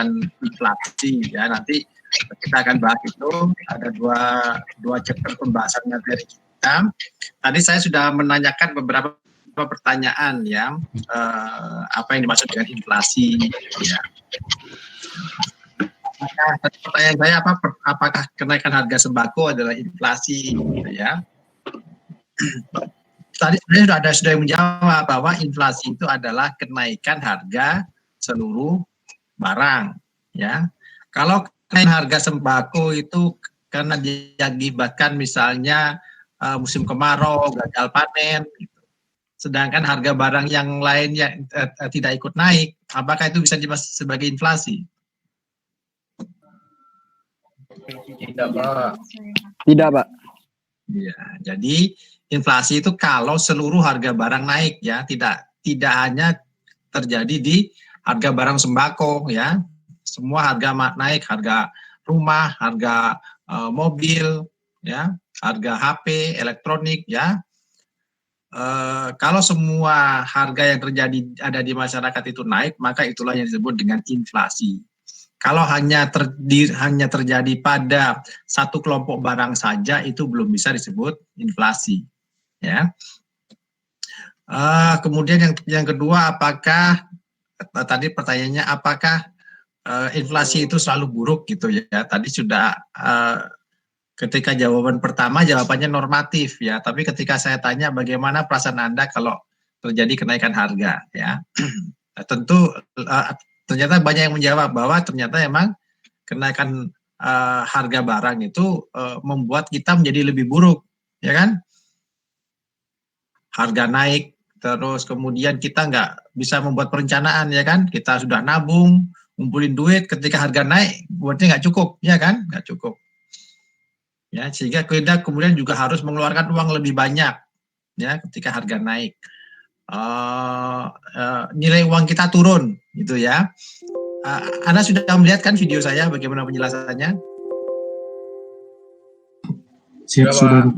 dengan inflasi ya. Nanti kita akan bahas itu, ada dua chapter pembahasan materi kita. Tadi saya sudah menanyakan beberapa pertanyaan ya, apa yang dimaksud dengan inflasi ya. Pertanyaan saya apakah kenaikan harga sembako adalah inflasi gitu ya. Tadi sebenarnya sudah menjawab bahwa inflasi itu adalah kenaikan harga seluruh barang ya. Kalau kenaikan harga sembako itu karena diakibatkan misalnya musim kemarau, gagal panen gitu. Sedangkan harga barang yang lainnya tidak ikut naik, apakah itu bisa dimaksud sebagai inflasi? Tidak, Pak. Tidak, Pak. Ya, jadi inflasi itu kalau seluruh harga barang naik ya, tidak hanya terjadi di harga barang sembako ya. Semua harga naik, harga rumah, harga mobil ya, harga HP, elektronik ya. Kalau semua harga yang terjadi ada di masyarakat itu naik, maka itulah yang disebut dengan inflasi. Kalau hanya terjadi pada satu kelompok barang saja, itu belum bisa disebut inflasi. Ya. Kemudian yang kedua, apakah tadi pertanyaannya apakah inflasi itu selalu buruk gitu ya? Tadi sudah ketika jawaban pertama jawabannya normatif ya, tapi ketika saya tanya bagaimana perasaan Anda kalau terjadi kenaikan harga ya, tentu ternyata banyak yang menjawab bahwa ternyata emang kenaikan harga barang itu membuat kita menjadi lebih buruk, ya kan? Harga naik, terus kemudian kita nggak bisa membuat perencanaan, ya kan? Kita sudah nabung, ngumpulin duit, ketika harga naik, buatnya nggak cukup, ya kan? Nggak cukup. Ya, sehingga kita kemudian juga harus mengeluarkan uang lebih banyak, ya, ketika harga naik. Nilai uang kita turun, gitu ya. Anda sudah melihat kan video saya bagaimana penjelasannya? Sudah.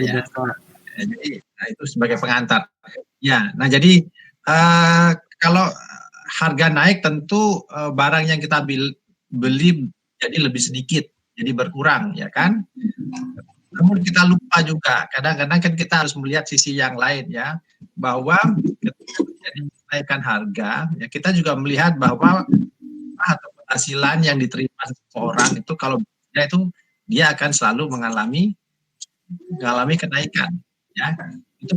Ya. Jadi itu sebagai pengantar. Ya, nah jadi kalau harga naik tentu barang yang kita beli jadi lebih sedikit, jadi berkurang, ya kan? Namun kita lupa juga, kadang-kadang kan kita harus melihat sisi yang lain ya, bahwa ketika terjadi kenaikan harga, ya kita juga melihat bahwa atau penghasilan yang diterima seseorang itu kalau dia akan selalu mengalami kenaikan ya, itu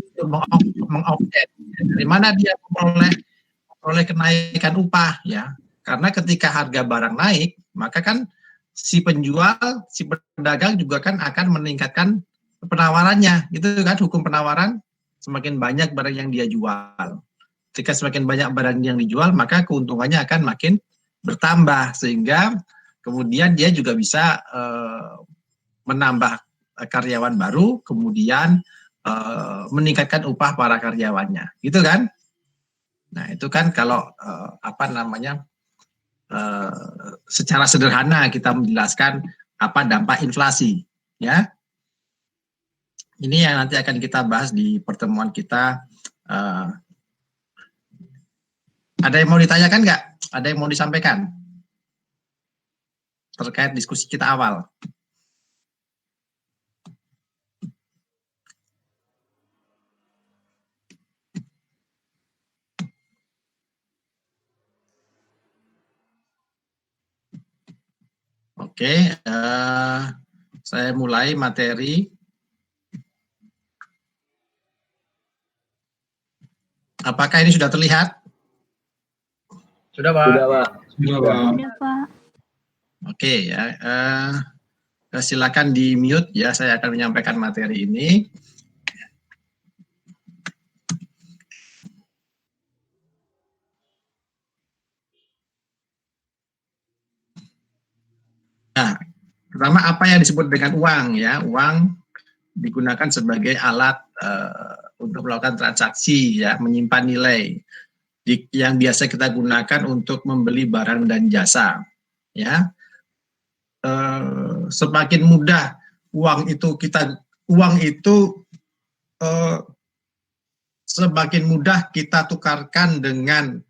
mengoffset dari mana dia memperoleh kenaikan upah ya, karena ketika harga barang naik maka kan si penjual, si pedagang juga kan akan meningkatkan penawarannya, itu kan hukum penawaran, semakin banyak barang yang dia jual, ketika semakin banyak barang yang dijual maka keuntungannya akan makin bertambah, sehingga kemudian dia juga bisa menambah karyawan baru, kemudian meningkatkan upah para karyawannya, gitu kan? Nah itu kan kalau secara sederhana kita menjelaskan apa dampak inflasi, ya. Ini yang nanti akan kita bahas di pertemuan kita. Ada yang mau ditanyakan nggak? Ada yang mau disampaikan terkait diskusi kita awal? Oke, saya mulai materi. Apakah ini sudah terlihat? Sudah, Pak. Sudah, Pak. Oke ya, silakan di mute ya, saya akan menyampaikan materi ini. Nah, pertama apa yang disebut dengan uang ya? Uang digunakan sebagai alat untuk melakukan transaksi ya, menyimpan nilai yang biasa kita gunakan untuk membeli barang dan jasa ya. Semakin mudah uang itu semakin mudah kita tukarkan dengan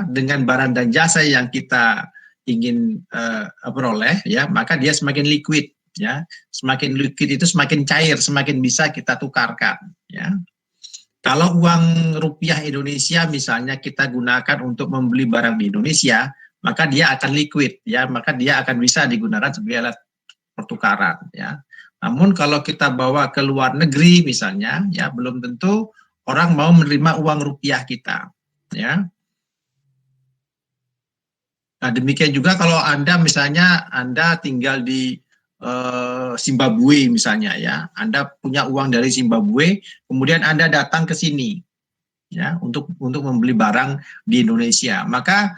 dengan barang dan jasa yang kita ingin peroleh, ya, maka dia semakin liquid, ya. Semakin liquid itu semakin cair, semakin bisa kita tukarkan, ya. Kalau uang rupiah Indonesia misalnya kita gunakan untuk membeli barang di Indonesia, maka dia akan liquid, ya, maka dia akan bisa digunakan sebagai alat pertukaran, ya. Namun kalau kita bawa ke luar negeri misalnya, ya, belum tentu orang mau menerima uang rupiah kita, ya. Nah, demikian juga kalau Anda misalnya Anda tinggal di Zimbabwe misalnya, ya, Anda punya uang dari Zimbabwe, kemudian Anda datang ke sini, ya, untuk membeli barang di Indonesia, maka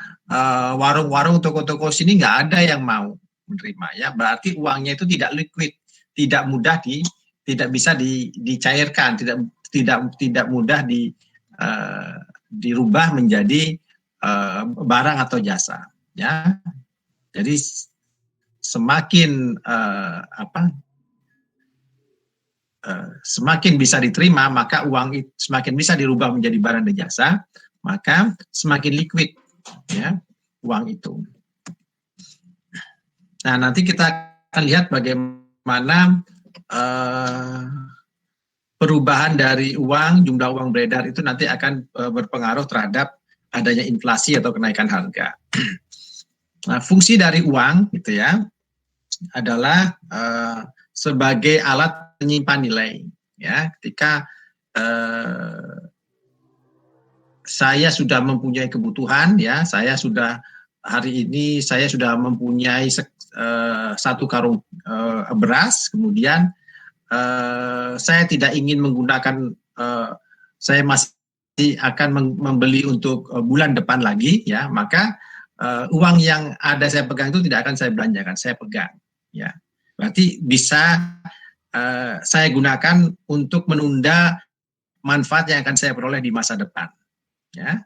warung-warung, toko-toko sini nggak ada yang mau menerima, ya, berarti uangnya itu tidak liquid, tidak mudah tidak bisa dicairkan, tidak mudah dirubah menjadi barang atau jasa, ya. Jadi semakin bisa diterima, maka uang itu semakin bisa dirubah menjadi barang dan jasa, maka semakin liquid, ya, uang itu. Nah, nanti kita akan lihat bagaimana perubahan dari uang, jumlah uang beredar itu nanti akan berpengaruh terhadap adanya inflasi atau kenaikan harga. Nah, fungsi dari uang, gitu ya, adalah sebagai alat penyimpan nilai, ya. Ketika saya sudah mempunyai kebutuhan, ya, hari ini saya sudah mempunyai 1 karung beras, kemudian saya tidak ingin menggunakan, saya masih akan membeli untuk bulan depan lagi, ya, maka uang yang ada saya pegang itu tidak akan saya belanjakan, saya pegang, ya. Berarti bisa saya gunakan untuk menunda manfaat yang akan saya peroleh di masa depan, ya.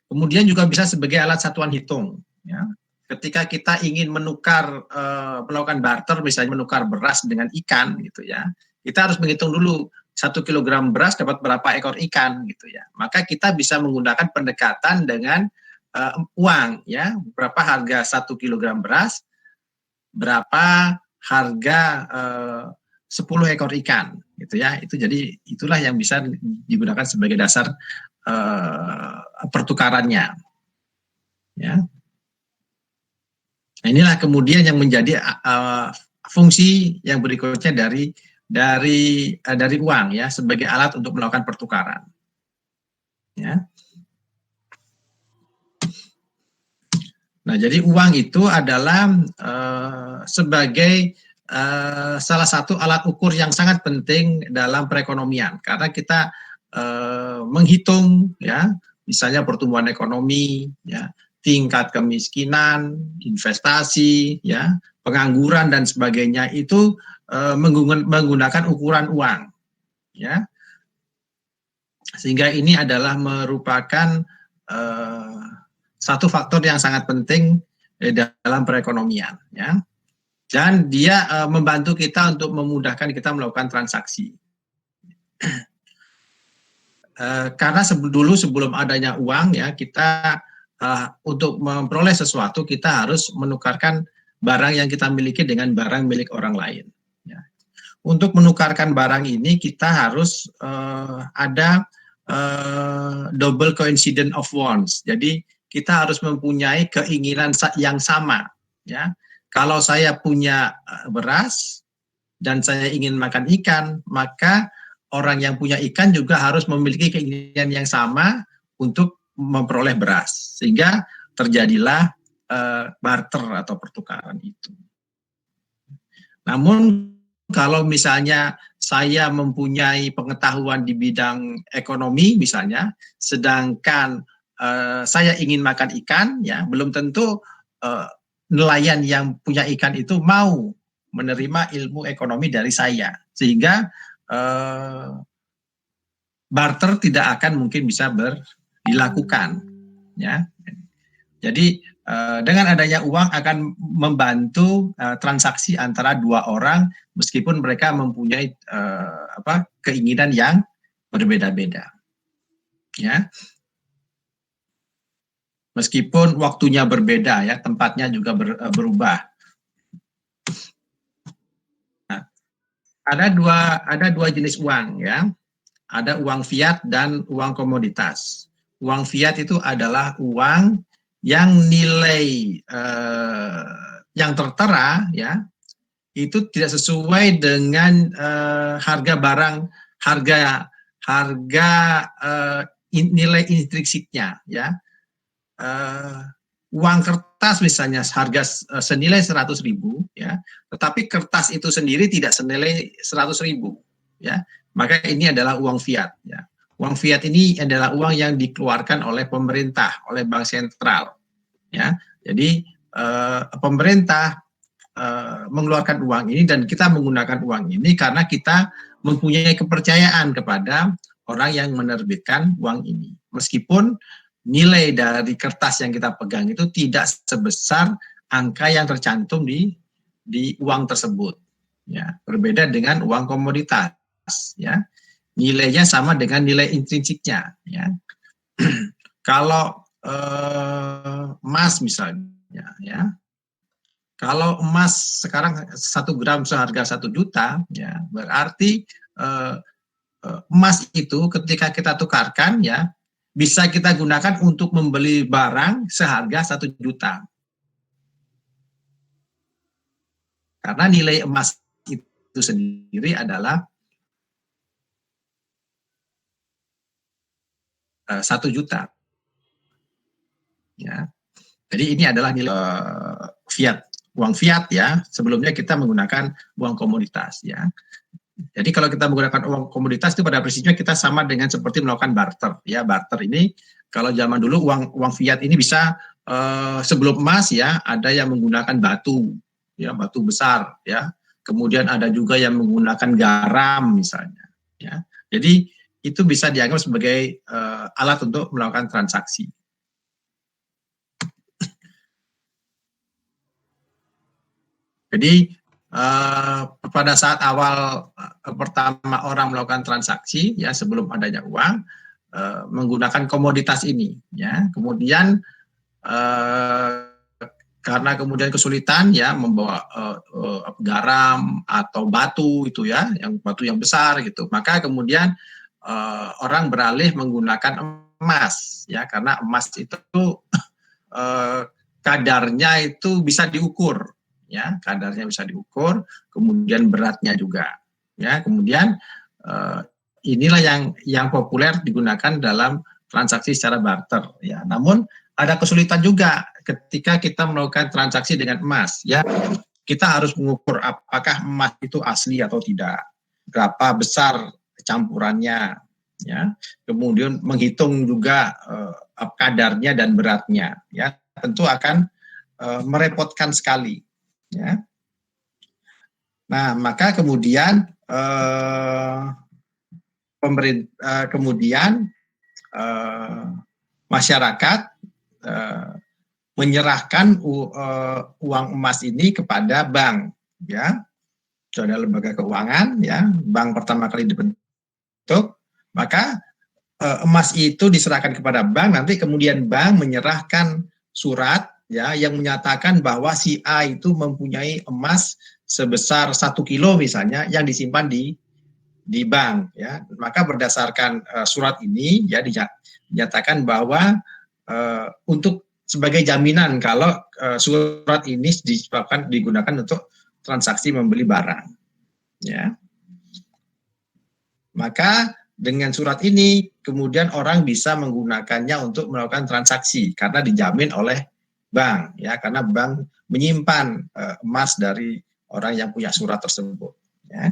Kemudian juga bisa sebagai alat satuan hitung, ya. Ketika kita ingin melakukan barter, misalnya menukar beras dengan ikan, gitu ya, kita harus menghitung dulu 1 kilogram beras dapat berapa ekor ikan, gitu ya. Maka kita bisa menggunakan pendekatan dengan uang, ya, berapa harga 1 kilogram beras, berapa harga 10 ekor ikan, gitu ya. Itulah yang bisa digunakan sebagai dasar pertukarannya, ya. Nah, inilah kemudian yang menjadi fungsi yang berikutnya dari uang, ya, sebagai alat untuk melakukan pertukaran, ya. Nah, jadi uang itu adalah sebagai salah satu alat ukur yang sangat penting dalam perekonomian, karena kita menghitung, ya, misalnya pertumbuhan ekonomi, ya, tingkat kemiskinan, investasi, ya, pengangguran dan sebagainya itu menggunakan ukuran uang, ya. Sehingga ini adalah merupakan satu faktor yang sangat penting dalam perekonomian, ya. Dan dia membantu kita untuk memudahkan kita melakukan transaksi. Karena dulu sebelum adanya uang, ya, kita untuk memperoleh sesuatu kita harus menukarkan barang yang kita miliki dengan barang milik orang lain, ya. Untuk menukarkan barang ini kita harus ada double coincidence of wants. Jadi kita harus mempunyai keinginan yang sama, ya. Kalau saya punya beras dan saya ingin makan ikan, maka orang yang punya ikan juga harus memiliki keinginan yang sama untuk memperoleh beras, sehingga terjadilah barter atau pertukaran itu. Namun kalau misalnya saya mempunyai pengetahuan di bidang ekonomi misalnya, sedangkan saya ingin makan ikan, ya, belum tentu nelayan yang punya ikan itu mau menerima ilmu ekonomi dari saya, sehingga barter tidak akan mungkin bisa dilakukan, ya. Jadi dengan adanya uang akan membantu transaksi antara dua orang meskipun mereka mempunyai keinginan yang berbeda-beda, ya. meskipun waktunya berbeda ya, tempatnya juga berubah. Nah, ada dua jenis uang ya, ada uang fiat dan uang komoditas. Uang fiat itu adalah uang yang nilai yang tertera ya, itu tidak sesuai dengan harga barang, harga nilai intrinsiknya ya. Uang kertas misalnya harga senilai 100.000 ya, tetapi kertas itu sendiri tidak senilai 100.000 ya, maka ini adalah uang fiat ya. Uang fiat ini adalah uang yang dikeluarkan oleh pemerintah, oleh bank sentral ya. Jadi pemerintah mengeluarkan uang ini dan kita menggunakan uang ini karena kita mempunyai kepercayaan kepada orang yang menerbitkan uang ini, meskipun nilai dari kertas yang kita pegang itu tidak sebesar angka yang tercantum di uang tersebut ya, berbeda dengan uang komoditas ya, nilainya sama dengan nilai intrinsiknya ya. Kalau emas misalnya ya, kalau emas sekarang 1 gram seharga 1 juta ya, berarti emas itu ketika kita tukarkan ya, bisa kita gunakan untuk membeli barang seharga 1 juta. Karena nilai emas itu sendiri adalah 1 juta. Ya. Jadi ini adalah nilai fiat, uang fiat ya. Sebelumnya kita menggunakan uang komoditas ya. Jadi kalau kita menggunakan uang komoditas itu pada prinsipnya kita sama dengan seperti melakukan barter ya. Barter ini kalau zaman dulu uang fiat ini bisa sebelum emas ya, ada yang menggunakan batu ya, batu besar ya. Kemudian ada juga yang menggunakan garam misalnya ya. Jadi itu bisa dianggap sebagai alat untuk melakukan transaksi. Jadi pada saat awal pertama orang melakukan transaksi ya, sebelum adanya uang, menggunakan komoditas ini ya. Kemudian karena kemudian kesulitan ya membawa garam atau batu itu ya, yang batu yang besar gitu, maka kemudian orang beralih menggunakan emas ya, karena emas itu kadarnya itu bisa diukur ya, kadarnya bisa diukur, kemudian beratnya juga ya. Kemudian inilah yang populer digunakan dalam transaksi secara barter ya. Namun ada kesulitan juga ketika kita melakukan transaksi dengan emas ya. Kita harus mengukur apakah emas itu asli atau tidak, berapa besar campurannya ya. Kemudian menghitung juga kadarnya dan beratnya ya. Tentu akan merepotkan sekali ya. Nah, maka kemudian masyarakat menyerahkan uang emas ini kepada bank ya. Itu ada lembaga keuangan ya, bank pertama kali dibentuk, maka emas itu diserahkan kepada bank, nanti kemudian bank menyerahkan surat ya yang menyatakan bahwa si A itu mempunyai emas sebesar 1 kilo misalnya yang disimpan di bank ya. Maka berdasarkan surat ini ya dinyatakan bahwa untuk sebagai jaminan kalau surat ini digunakan untuk transaksi membeli barang ya. Maka dengan surat ini kemudian orang bisa menggunakannya untuk melakukan transaksi karena dijamin oleh bank ya, karena bank menyimpan emas dari orang yang punya surat tersebut ya.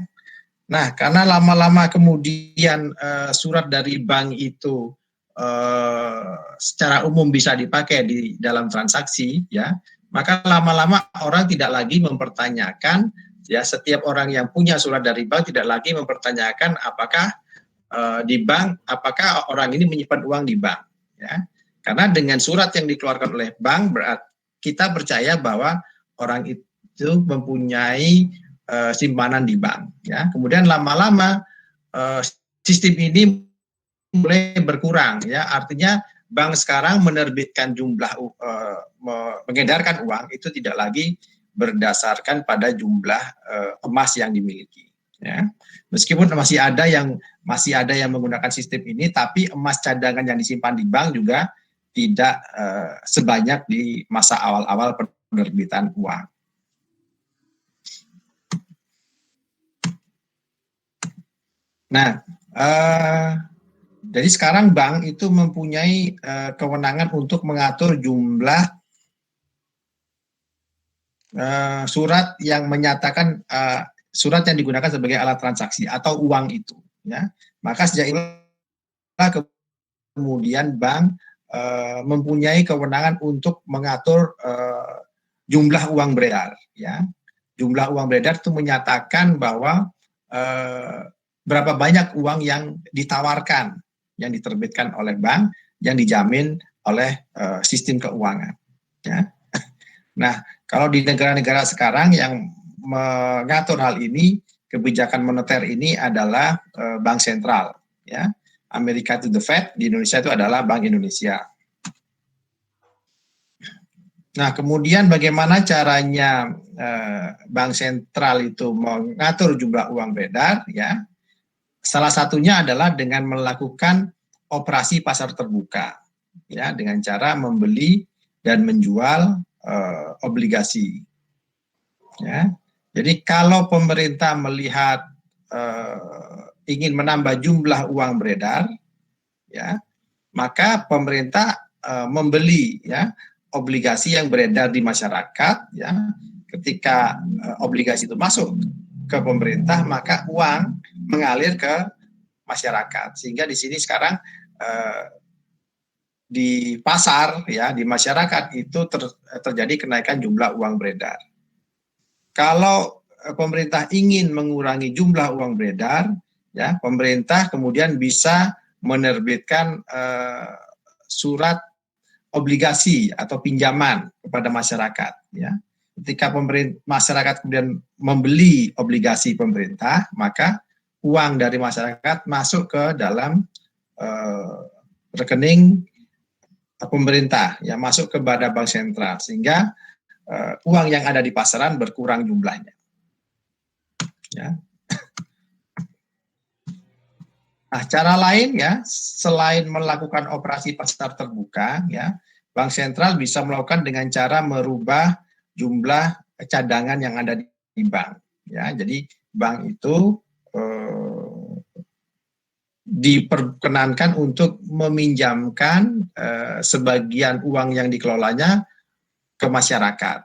Nah, karena lama-lama kemudian surat dari bank itu secara umum bisa dipakai di dalam transaksi ya, maka lama-lama orang tidak lagi mempertanyakan ya, setiap orang yang punya surat dari bank tidak lagi mempertanyakan apakah di bank, apakah orang ini menyimpan uang di bank ya. Karena dengan surat yang dikeluarkan oleh bank, berarti kita percaya bahwa orang itu mempunyai simpanan di bank ya. Kemudian lama-lama sistem ini mulai berkurang ya, artinya bank sekarang menerbitkan mengedarkan uang itu tidak lagi berdasarkan pada jumlah emas yang dimiliki. Ya. Meskipun masih ada yang menggunakan sistem ini, tapi emas cadangan yang disimpan di bank juga tidak sebanyak di masa awal-awal penerbitan uang. Nah, jadi sekarang bank itu mempunyai kewenangan untuk mengatur jumlah surat yang menyatakan surat yang digunakan sebagai alat transaksi atau uang itu. Ya. Maka sejak itulah kemudian bank mempunyai kewenangan untuk mengatur jumlah uang beredar. Ya. Jumlah uang beredar itu menyatakan bahwa berapa banyak uang yang ditawarkan, yang diterbitkan oleh bank, yang dijamin oleh sistem keuangan. Ya. Nah, kalau di negara-negara sekarang yang mengatur hal ini, kebijakan moneter ini adalah bank sentral. Ya. Amerika itu the Fed, di Indonesia itu adalah Bank Indonesia. Nah, kemudian bagaimana caranya bank sentral itu mengatur jumlah uang beredar? Ya, salah satunya adalah dengan melakukan operasi pasar terbuka, ya, dengan cara membeli dan menjual obligasi. Ya, jadi kalau pemerintah melihat ingin menambah jumlah uang beredar, ya, maka pemerintah membeli, ya, obligasi yang beredar di masyarakat. Ya, ketika obligasi itu masuk ke pemerintah, maka uang mengalir ke masyarakat. Sehingga di sini sekarang di pasar, ya, di masyarakat itu terjadi kenaikan jumlah uang beredar. Kalau pemerintah ingin mengurangi jumlah uang beredar, ya, pemerintah kemudian bisa menerbitkan surat obligasi atau pinjaman kepada masyarakat. Ya. Ketika masyarakat kemudian membeli obligasi pemerintah, maka uang dari masyarakat masuk ke dalam rekening pemerintah, yang masuk kepada bank sentral, sehingga uang yang ada di pasaran berkurang jumlahnya. Ya. Nah, cara lain, ya, selain melakukan operasi pasar terbuka, ya, bank sentral bisa melakukan dengan cara merubah jumlah cadangan yang ada di bank. Ya, jadi bank itu diperkenankan untuk meminjamkan sebagian uang yang dikelolanya ke masyarakat.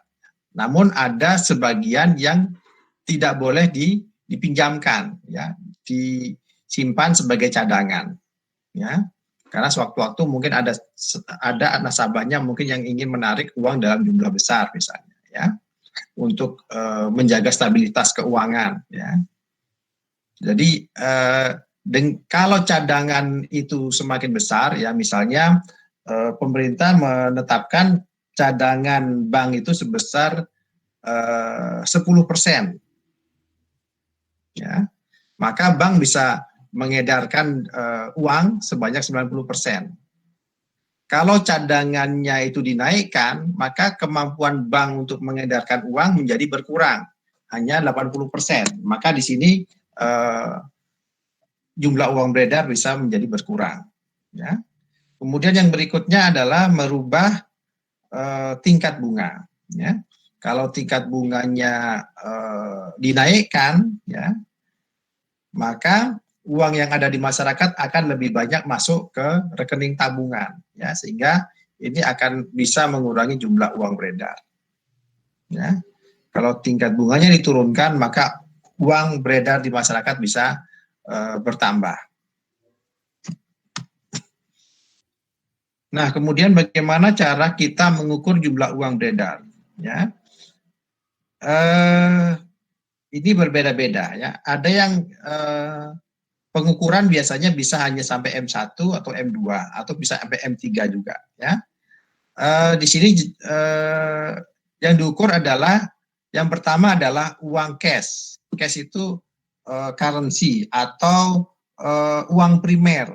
Namun ada sebagian yang tidak boleh dipinjamkan, ya, disimpan sebagai cadangan, ya, karena sewaktu-waktu mungkin ada nasabahnya mungkin yang ingin menarik uang dalam jumlah besar misalnya, ya, untuk menjaga stabilitas keuangan, ya. Jadi kalau cadangan itu semakin besar, ya, misalnya pemerintah menetapkan cadangan bank itu sebesar 10%. Ya, maka bank bisa mengedarkan uang sebanyak 90%. Kalau cadangannya itu dinaikkan, maka kemampuan bank untuk mengedarkan uang menjadi berkurang, hanya 80%. Maka di sini jumlah uang beredar bisa menjadi berkurang. Ya. Kemudian yang berikutnya adalah merubah tingkat bunga. Ya. Kalau tingkat bunganya dinaikkan, ya, maka uang yang ada di masyarakat akan lebih banyak masuk ke rekening tabungan, ya, sehingga ini akan bisa mengurangi jumlah uang beredar. Ya. Kalau tingkat bunganya diturunkan, maka uang beredar di masyarakat bisa bertambah. Nah, kemudian bagaimana cara kita mengukur jumlah uang beredar? Ya, ini berbeda-beda, ya. Ada yang pengukuran biasanya bisa hanya sampai M1 atau M2 atau bisa sampai M3 juga, ya. Di sini yang diukur adalah yang pertama adalah uang cash. Cash itu currency atau uang primer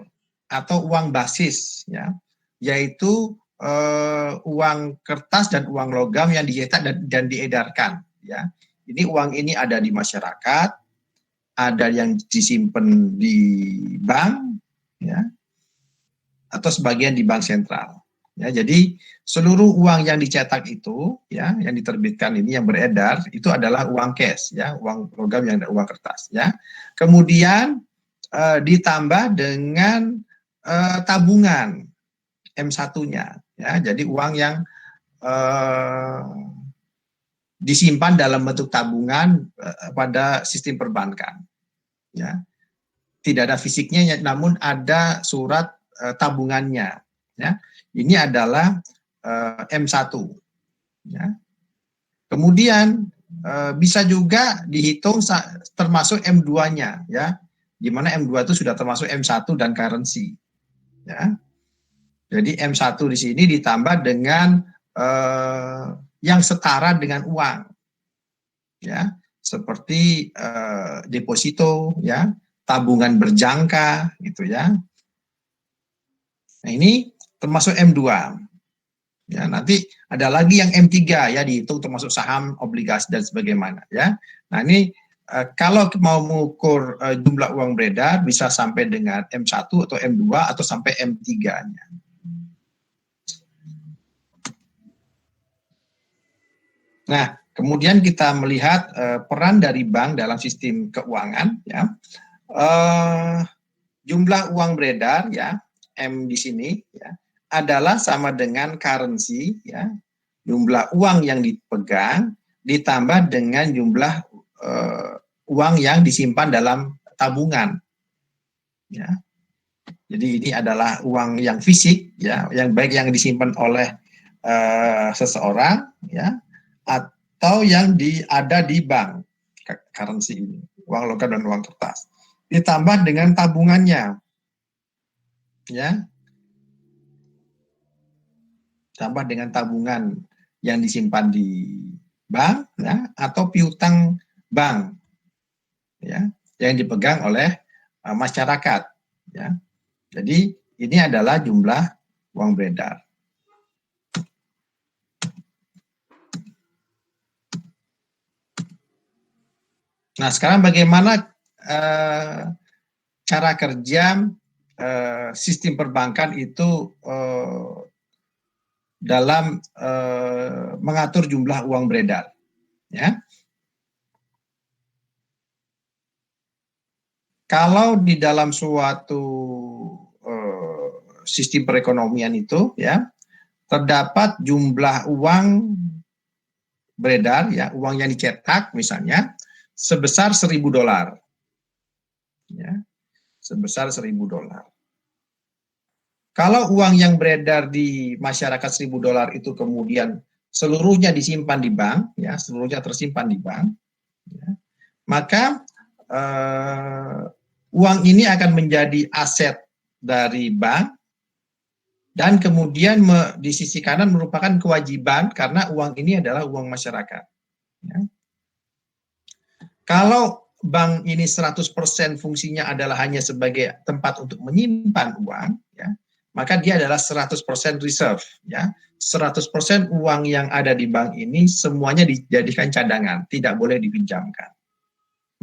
atau uang basis, ya. yaitu uang kertas dan uang logam yang dicetak dan diedarkan. Ya, ini uang ini ada di masyarakat, ada yang disimpan di bank, ya, atau sebagian di bank sentral. Ya, jadi seluruh uang yang dicetak itu, ya, yang diterbitkan ini yang beredar itu adalah uang cash, ya, uang logam yang ada uang kertas, ya. Kemudian ditambah dengan tabungan M1-nya, ya. Jadi uang yang disimpan dalam bentuk tabungan pada sistem perbankan, ya. Tidak ada fisiknya, namun ada surat tabungannya, ya. Ini adalah M1, ya. Kemudian bisa juga dihitung termasuk M2-nya, ya, di mana M2 itu sudah termasuk M1 dan currency, ya. Jadi M1 di sini ditambah dengan yang setara dengan uang, ya, seperti deposito, ya, tabungan berjangka, gitu, ya. Nah, ini termasuk M2. Ya, nanti ada lagi yang M3, ya, dihitung termasuk saham, obligasi dan sebagaimana, ya. Nah, ini kalau mau mengukur jumlah uang beredar bisa sampai dengan M1 atau M2 atau sampai M3-nya. Nah, kemudian kita melihat peran dari bank dalam sistem keuangan, ya. Jumlah uang beredar, ya, M di sini, ya, adalah sama dengan currency, ya, jumlah uang yang dipegang ditambah dengan jumlah uang yang disimpan dalam tabungan, ya. Jadi ini adalah uang yang fisik, ya, yang baik yang disimpan oleh seseorang, ya, atau yang ada di bank, currency ini, uang logam dan uang kertas, ditambah dengan tabungannya, ya, tambah dengan tabungan yang disimpan di bank, ya, atau piutang bank, ya, yang dipegang oleh masyarakat, ya. Jadi ini adalah jumlah uang beredar. Nah, sekarang bagaimana cara kerja sistem perbankan itu dalam mengatur jumlah uang beredar, ya. Kalau di dalam suatu sistem perekonomian itu, ya, terdapat jumlah uang beredar, ya, uang yang dicetak misalnya sebesar $1.000, ya, sebesar $1.000. Kalau uang yang beredar di masyarakat $1.000 itu kemudian seluruhnya disimpan di bank, ya, seluruhnya tersimpan di bank, ya, maka uang ini akan menjadi aset dari bank dan kemudian di sisi kanan merupakan kewajiban karena uang ini adalah uang masyarakat, ya. Kalau bank ini 100% fungsinya adalah hanya sebagai tempat untuk menyimpan uang, ya, maka dia adalah 100% reserve, ya. 100% uang yang ada di bank ini semuanya dijadikan cadangan, tidak boleh dipinjamkan.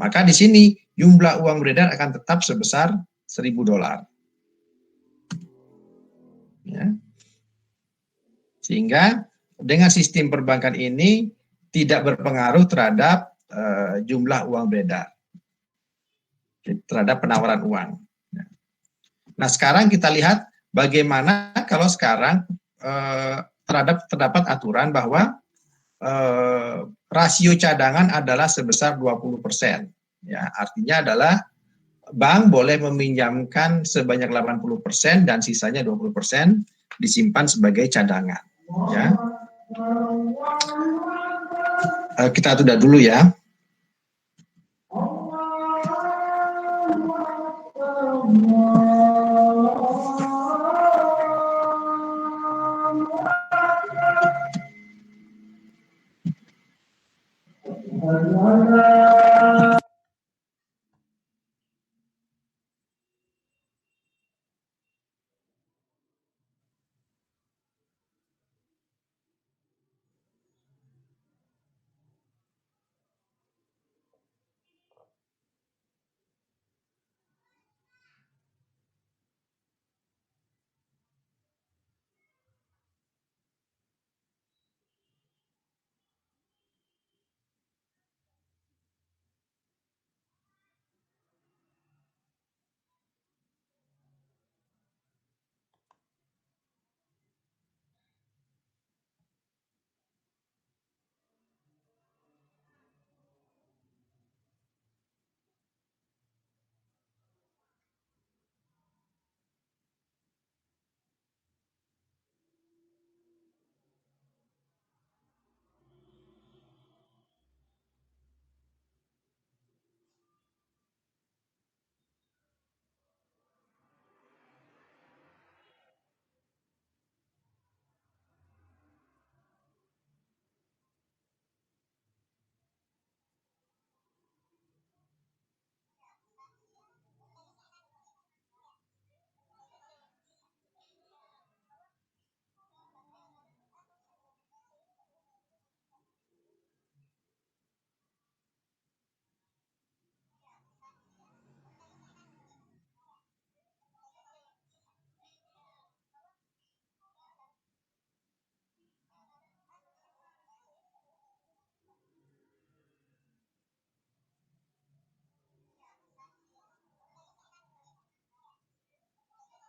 Maka di sini jumlah uang beredar akan tetap sebesar $1.000. Ya. Sehingga dengan sistem perbankan ini tidak berpengaruh terhadap jumlah uang beredar, terhadap penawaran uang. Nah, sekarang kita lihat bagaimana kalau sekarang terdapat aturan bahwa rasio cadangan adalah sebesar 20%. Ya, artinya adalah bank boleh meminjamkan sebanyak 80% dan sisanya 20% disimpan sebagai cadangan. Ya. Kita tunda dulu, ya.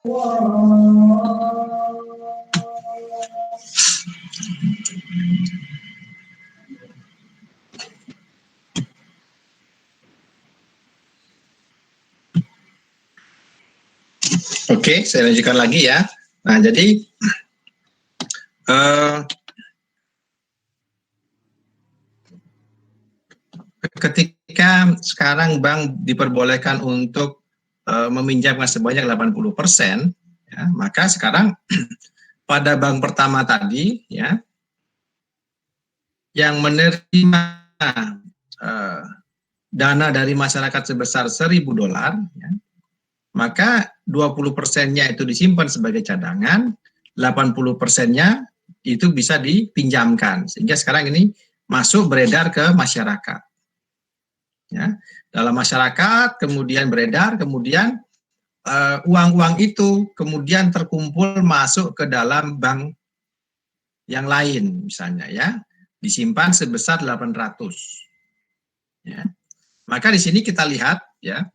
Oke, saya lanjutkan lagi ya. Nah, jadi ketika sekarang bank diperbolehkan untuk meminjamkan sebanyak 80%, ya, maka sekarang pada bank pertama tadi, ya, yang menerima dana dari masyarakat sebesar $1.000, ya, maka 20%-nya itu disimpan sebagai cadangan, 80%-nya itu bisa dipinjamkan, sehingga sekarang ini masuk beredar ke masyarakat. Ya, dalam masyarakat, kemudian beredar, kemudian uang-uang itu kemudian terkumpul masuk ke dalam bank yang lain, misalnya ya, disimpan sebesar 800. Ya. Maka di sini kita lihat ya,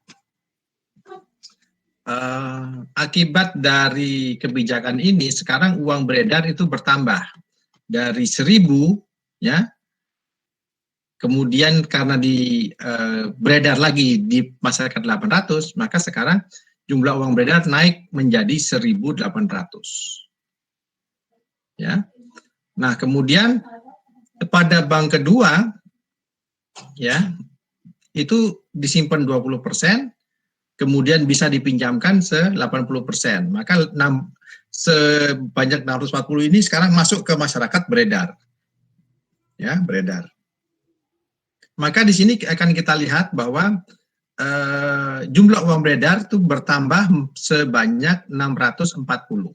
akibat dari kebijakan ini sekarang uang beredar itu bertambah dari 1.000, ya, kemudian karena beredar lagi di masyarakat 800, maka sekarang jumlah uang beredar naik menjadi 1.800. Ya. Nah, kemudian pada bank kedua, ya, itu disimpan 20%, kemudian bisa dipinjamkan 80%. Maka sebanyak 640 ini sekarang masuk ke masyarakat beredar. Ya, beredar. Maka di sini akan kita lihat bahwa jumlah uang beredar itu bertambah sebanyak 640.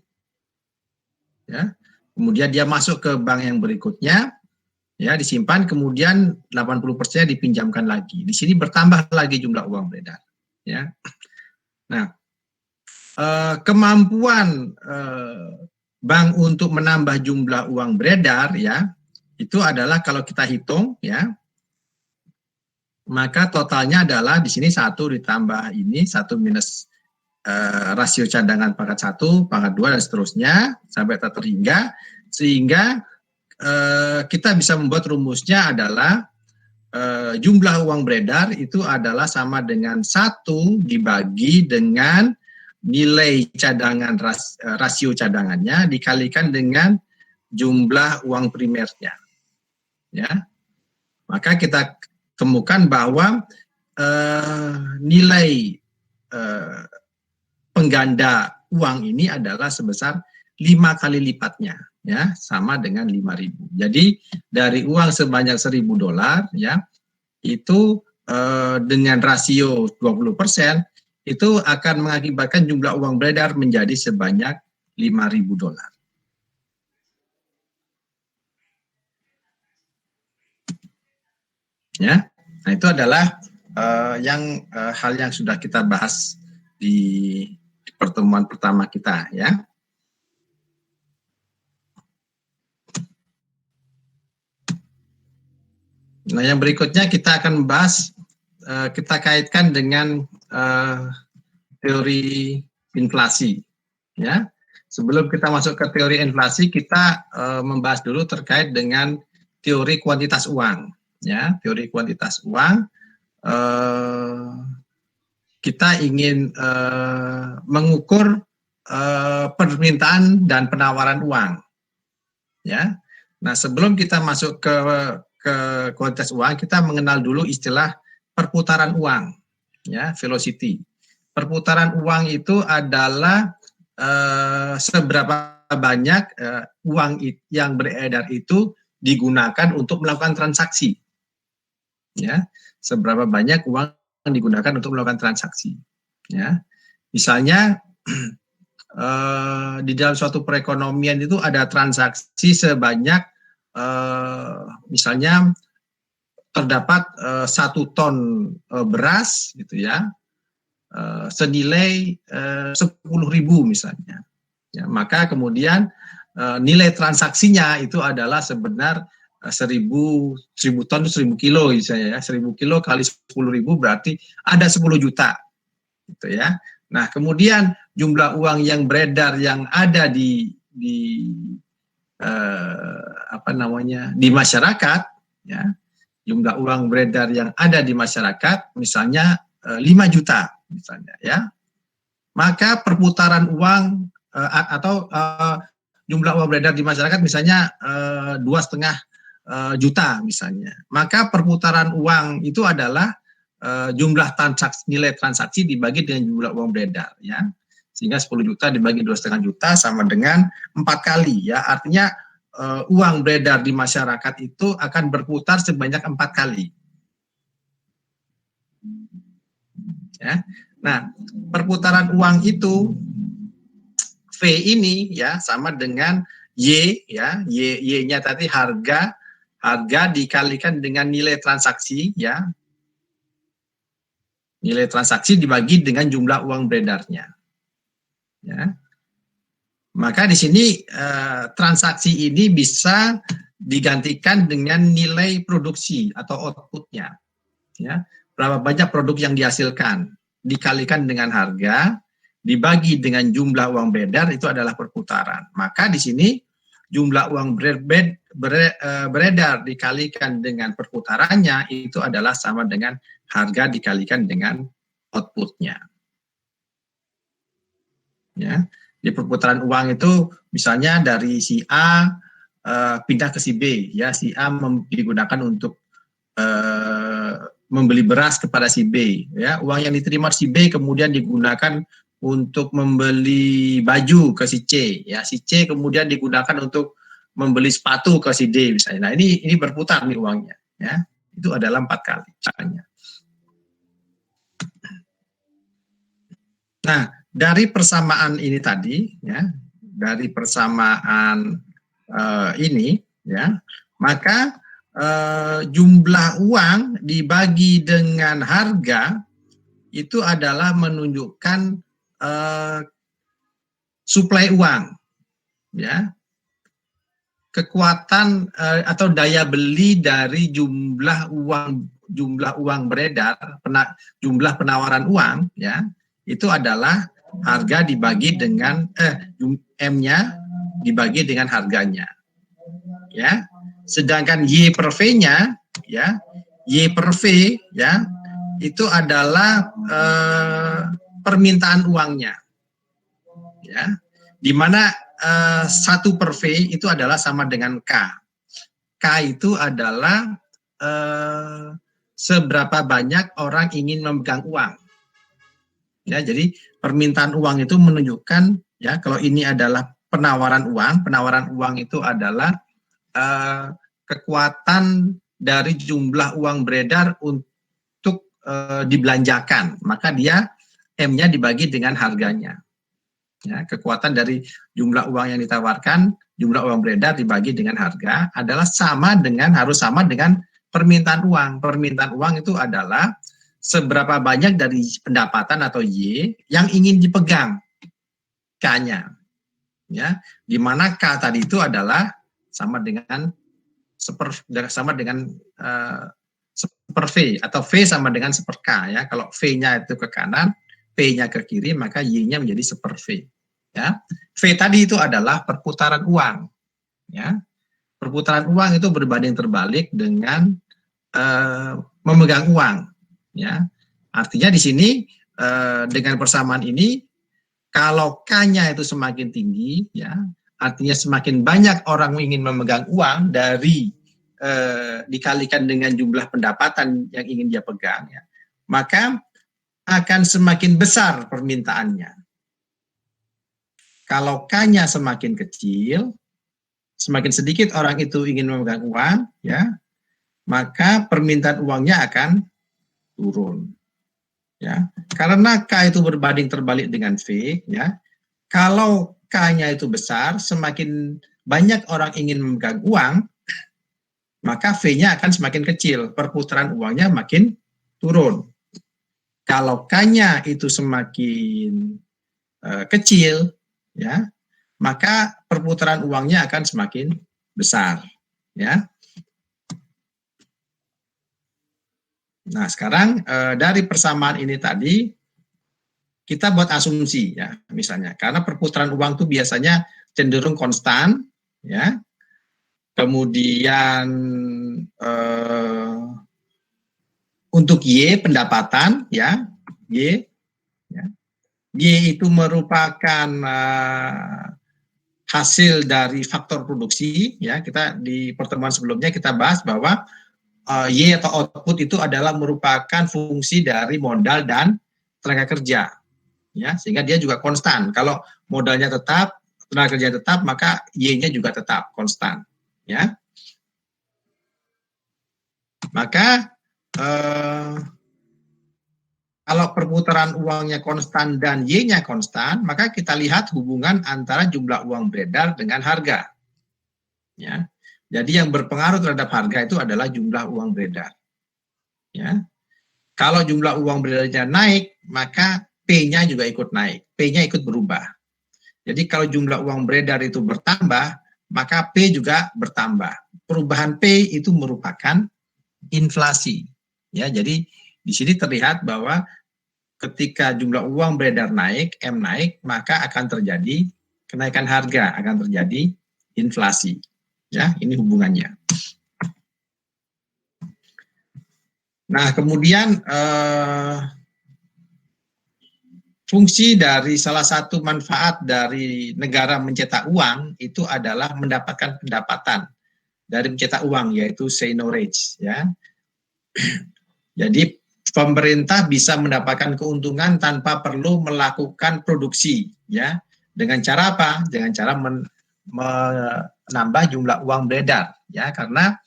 Ya. Kemudian dia masuk ke bank yang berikutnya, ya, disimpan, kemudian 80% dipinjamkan lagi. Di sini bertambah lagi jumlah uang beredar. Ya. Nah, kemampuan bank untuk menambah jumlah uang beredar, ya, itu adalah kalau kita hitung, ya, maka totalnya adalah di sini 1 ditambah ini 1 minus rasio cadangan pangkat 1, pangkat 2 dan seterusnya sampai terhingga, sehingga kita bisa membuat rumusnya adalah jumlah uang beredar itu adalah sama dengan 1 dibagi dengan nilai cadangan, rasio cadangannya dikalikan dengan jumlah uang primernya. Ya. Maka kita temukan bahwa nilai pengganda uang ini adalah sebesar 5 kali lipatnya, ya, sama dengan 5.000. Jadi dari uang sebanyak $1.000, ya, itu dengan rasio 20% itu akan mengakibatkan jumlah uang beredar menjadi sebanyak $5.000. Ya, nah itu adalah hal yang sudah kita bahas di pertemuan pertama kita, ya. Nah, yang berikutnya kita akan membahas, kita kaitkan dengan teori inflasi, ya. Sebelum kita masuk ke teori inflasi, kita membahas dulu terkait dengan teori kuantitas uang, ya. Teori kuantitas uang, kita ingin mengukur permintaan dan penawaran uang, ya. Nah, sebelum kita masuk ke kuantitas uang, kita mengenal dulu istilah perputaran uang, ya, velocity. Perputaran uang itu adalah seberapa banyak uang yang beredar itu digunakan untuk melakukan transaksi, ya. Seberapa banyak uang yang digunakan untuk melakukan transaksi, ya. Misalnya di dalam suatu perekonomian itu ada transaksi sebanyak misalnya terdapat 1 ton beras, gitu ya, senilai 10.000 misalnya, ya, maka kemudian nilai transaksinya itu adalah sebenar 1.000 ton 1.000 kilo misalnya, ya, 1.000 kilo kali 10.000 berarti ada 10 juta, gitu ya. Nah, kemudian jumlah uang yang beredar yang ada di di masyarakat, ya, jumlah uang beredar yang ada di masyarakat, misalnya 5 juta, misalnya, ya, maka perputaran uang atau jumlah uang beredar di masyarakat misalnya 2,5 juta, misalnya, maka perputaran uang itu adalah jumlah nilai transaksi dibagi dengan jumlah uang beredar, ya, sehingga 10 juta dibagi 2,5 juta sama dengan 4 kali, ya, artinya uang beredar di masyarakat itu akan berputar sebanyak 4 kali. Ya. Nah, perputaran uang itu V ini, ya, sama dengan Y, ya, Y-nya tadi harga dikalikan dengan nilai transaksi, ya. Nilai transaksi dibagi dengan jumlah uang beredarnya. Ya. Maka di sini transaksi ini bisa digantikan dengan nilai produksi atau outputnya. Ya, berapa banyak produk yang dihasilkan dikalikan dengan harga dibagi dengan jumlah uang beredar, itu adalah perputaran. Maka di sini jumlah uang beredar dikalikan dengan perputarannya itu adalah sama dengan harga dikalikan dengan outputnya. Ya, di perputaran uang itu misalnya dari si A pindah ke si B, ya, si A digunakan untuk membeli beras kepada si B, ya, uang yang diterima si B kemudian digunakan untuk membeli baju ke si C, ya, si C kemudian digunakan untuk membeli sepatu ke si D, misalnya. Nah, ini berputar nih uangnya, ya, itu adalah 4 kali caranya. Nah, dari persamaan ini tadi, ya, dari persamaan ini, ya, maka jumlah uang dibagi dengan harga itu adalah menunjukkan suplai uang, ya, kekuatan atau daya beli dari jumlah uang beredar, jumlah penawaran uang, ya, itu adalah harga dibagi dengan M-nya dibagi dengan harganya, ya. Sedangkan Y per V-nya, ya, Y per V, ya, itu adalah permintaan uangnya, ya, di mana 1 per V itu adalah sama dengan K. K itu adalah seberapa banyak orang ingin memegang uang. Ya, jadi permintaan uang itu menunjukkan, ya, kalau ini adalah penawaran uang itu adalah kekuatan dari jumlah uang beredar untuk dibelanjakan, maka dia M-nya dibagi dengan harganya. Ya, kekuatan dari jumlah uang yang ditawarkan, jumlah uang beredar dibagi dengan harga adalah harus sama dengan permintaan uang. Permintaan uang itu adalah seberapa banyak dari pendapatan atau Y yang ingin dipegang, K-nya. Ya, di mana K tadi itu adalah sama dengan seper V, atau V sama dengan seper K, ya. Kalau V-nya itu ke kanan, P-nya ke kiri, maka Y-nya menjadi seper V. Ya. V tadi itu adalah perputaran uang. Ya. Perputaran uang itu berbanding terbalik dengan memegang uang. Ya. Artinya di sini dengan persamaan ini, kalau K-nya itu semakin tinggi, ya, artinya semakin banyak orang ingin memegang uang dari dikalikan dengan jumlah pendapatan yang ingin dia pegang, ya, maka akan semakin besar permintaannya. Kalau K-nya semakin kecil, semakin sedikit orang itu ingin memegang uang, ya, maka permintaan uangnya akan turun. Ya, karena K itu berbanding terbalik dengan V, ya. Kalau K-nya itu besar, semakin banyak orang ingin memegang uang, maka V-nya akan semakin kecil, perputaran uangnya makin turun. Kalau K-nya itu semakin kecil, ya, maka perputaran uangnya akan semakin besar, ya. Nah, sekarang dari persamaan ini tadi, kita buat asumsi ya, misalnya karena perputaran uang itu biasanya cenderung konstan, ya. Kemudian untuk Y pendapatan, ya, Y, ya. Y itu merupakan hasil dari faktor produksi, ya. Kita di pertemuan sebelumnya kita bahas bahwa Y atau output itu adalah merupakan fungsi dari modal dan tenaga kerja, ya, sehingga dia juga konstan. Kalau modalnya tetap, tenaga kerja tetap, maka Y-nya juga tetap konstan, ya. Maka kalau perputaran uangnya konstan dan Y-nya konstan, maka kita lihat hubungan antara jumlah uang beredar dengan harga, ya. Jadi yang berpengaruh terhadap harga itu adalah jumlah uang beredar, ya. Kalau jumlah uang beredarnya naik, maka P-nya juga ikut naik, P-nya ikut berubah. Jadi kalau jumlah uang beredar itu bertambah, maka P juga bertambah. Perubahan P itu merupakan inflasi, ya. Jadi di sini terlihat bahwa ketika jumlah uang beredar naik, M naik, maka akan terjadi kenaikan harga, akan terjadi inflasi, ya. Ini hubungannya. Nah, kemudian fungsi dari salah satu manfaat dari negara mencetak uang itu adalah mendapatkan pendapatan dari mencetak uang, yaitu seigniorage, ya. Jadi pemerintah bisa mendapatkan keuntungan tanpa perlu melakukan produksi, ya. Dengan cara apa? Dengan cara menambah jumlah uang beredar, ya, karena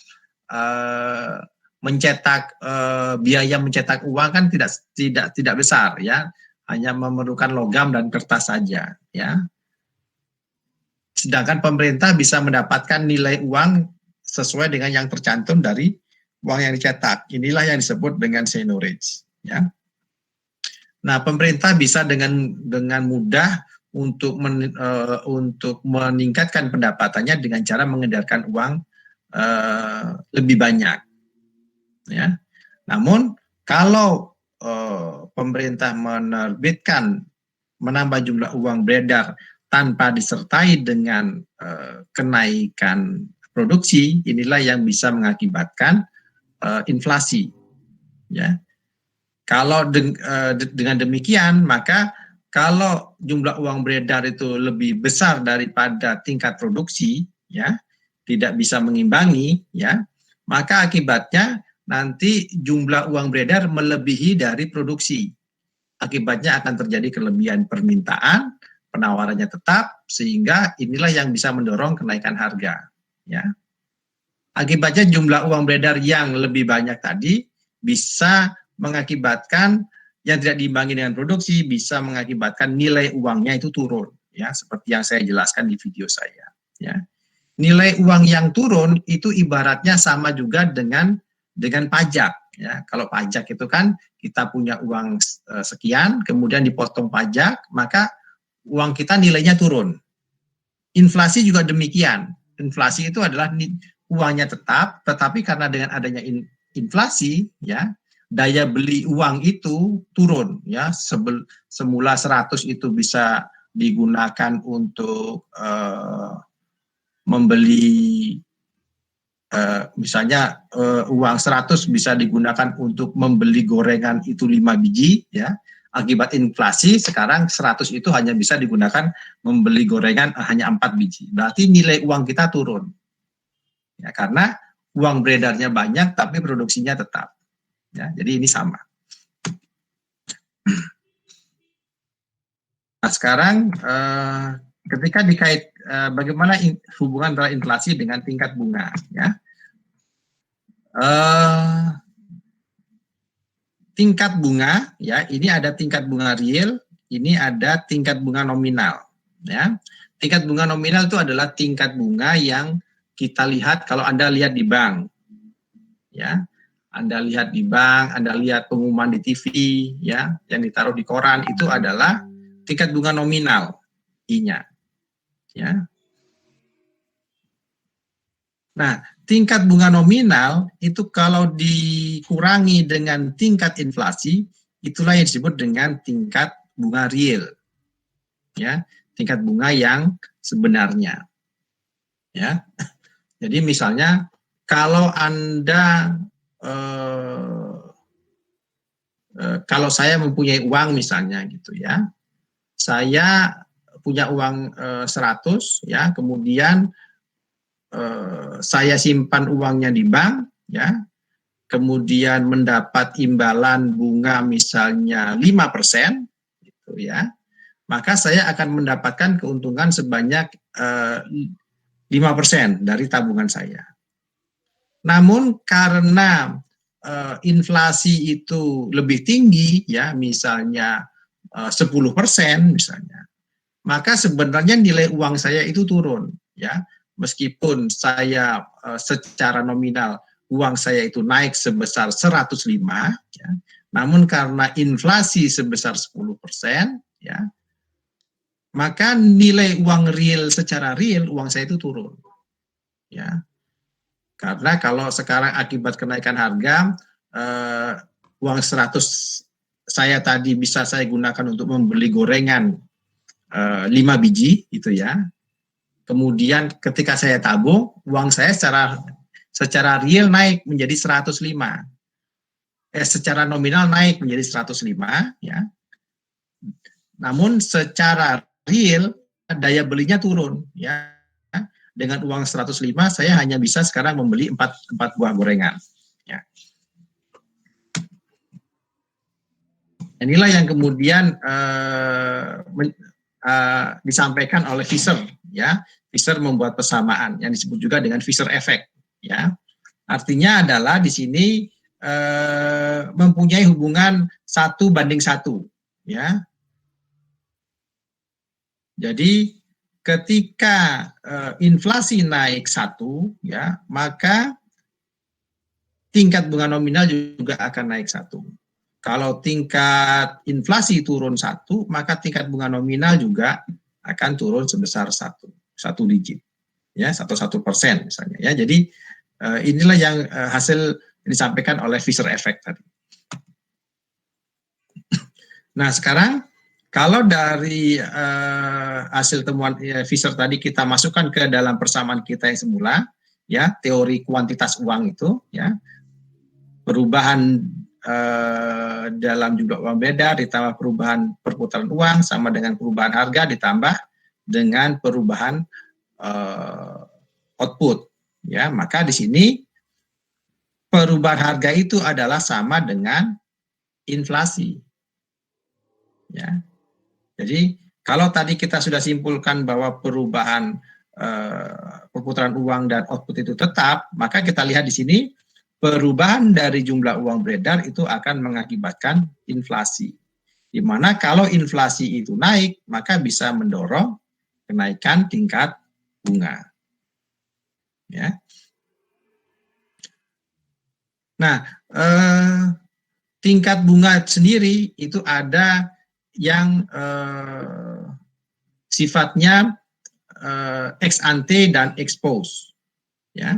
biaya mencetak uang kan tidak besar, ya, hanya memerlukan logam dan kertas saja, ya. Sedangkan pemerintah bisa mendapatkan nilai uang sesuai dengan yang tercantum dari uang yang dicetak. Inilah yang disebut dengan seigniorage, ya. Nah, pemerintah bisa dengan mudah untuk meningkatkan pendapatannya dengan cara mengedarkan uang lebih banyak, ya. Namun kalau pemerintah menambah jumlah uang beredar tanpa disertai dengan kenaikan produksi, inilah yang bisa mengakibatkan inflasi, ya. Kalau dengan demikian, maka kalau jumlah uang beredar itu lebih besar daripada tingkat produksi, ya, tidak bisa mengimbangi, ya, maka akibatnya nanti jumlah uang beredar melebihi dari produksi. Akibatnya akan terjadi kelebihan permintaan, penawarannya tetap, sehingga inilah yang bisa mendorong kenaikan harga, ya. Akibatnya jumlah uang beredar yang lebih banyak tadi bisa mengakibatkan yang tidak diimbangi dengan produksi, bisa mengakibatkan nilai uangnya itu turun, ya, seperti yang saya jelaskan di video saya, ya. Nilai uang yang turun itu ibaratnya sama juga dengan pajak, ya. Kalau pajak itu kan kita punya uang sekian, kemudian dipotong pajak, maka uang kita nilainya turun. Inflasi juga demikian. Inflasi itu adalah uangnya tetap, tetapi karena dengan adanya inflasi, ya, daya beli uang itu turun, ya. Semula 100 itu bisa digunakan untuk membeli misalnya uang 100 bisa digunakan untuk membeli gorengan itu 5 biji, ya. Akibat inflasi sekarang 100 itu hanya bisa digunakan membeli gorengan hanya 4 biji. Berarti nilai uang kita turun, ya, karena uang beredarnya banyak tapi produksinya tetap, ya. Jadi ini sama. Nah, sekarang ketika bagaimana hubungan antara inflasi dengan tingkat bunga, ya. Tingkat bunga, ya, ini ada tingkat bunga real, ini ada tingkat bunga nominal, ya. Tingkat bunga nominal itu adalah tingkat bunga yang kita lihat kalau Anda lihat di bank, ya. Anda lihat di bank, Anda lihat pengumuman di TV, ya, yang ditaruh di koran, itu adalah tingkat bunga nominal, I-nya, ya. Nah, tingkat bunga nominal itu kalau dikurangi dengan tingkat inflasi, itulah yang disebut dengan tingkat bunga real, ya, tingkat bunga yang sebenarnya, ya. Jadi misalnya kalau Anda kalau saya mempunyai uang misalnya gitu ya, saya punya uang 100 ya, kemudian saya simpan uangnya di bank ya, kemudian mendapat imbalan bunga misalnya 5% gitu ya, maka saya akan mendapatkan keuntungan sebanyak 5% dari tabungan saya. Namun karena inflasi itu lebih tinggi ya, misalnya 10% misalnya, maka sebenarnya nilai uang saya itu turun ya, meskipun saya secara nominal uang saya itu naik sebesar 105 ya, namun karena inflasi sebesar 10% ya, maka nilai uang real secara real uang saya itu turun ya. Karena kalau sekarang akibat kenaikan harga, uang 100 saya tadi bisa saya gunakan untuk membeli gorengan 5 biji itu ya. Kemudian ketika saya tabung, uang saya secara real naik menjadi 105. Secara nominal naik menjadi 105 ya. Namun secara real daya belinya turun ya. Dengan uang 105 saya hanya bisa sekarang membeli 4 buah gorengan. Ya. Inilah yang kemudian disampaikan oleh Fisher. Ya. Fisher membuat persamaan yang disebut juga dengan Fisher effect. Ya. Artinya adalah di sini mempunyai hubungan 1:1. Ya. Jadi ketika inflasi naik 1, ya, maka tingkat bunga nominal juga akan naik 1. Kalau tingkat inflasi turun 1, maka tingkat bunga nominal juga akan turun sebesar 1 digit, ya, 1% misalnya. Ya, jadi inilah yang hasil disampaikan oleh Fisher effect tadi. Nah, sekarang kalau dari hasil temuan Fisher tadi kita masukkan ke dalam persamaan kita yang semula, ya, teori kuantitas uang itu, ya, perubahan dalam jumlah uang beredar ditambah perubahan perputaran uang sama dengan perubahan harga ditambah dengan perubahan output, ya, maka di sini perubahan harga itu adalah sama dengan inflasi, ya. Jadi kalau tadi kita sudah simpulkan bahwa perubahan perputaran uang dan output itu tetap, maka kita lihat di sini perubahan dari jumlah uang beredar itu akan mengakibatkan inflasi. Di mana kalau inflasi itu naik, maka bisa mendorong kenaikan tingkat bunga. Ya. Nah, tingkat bunga sendiri itu ada yang sifatnya ex ante dan ex post, ya.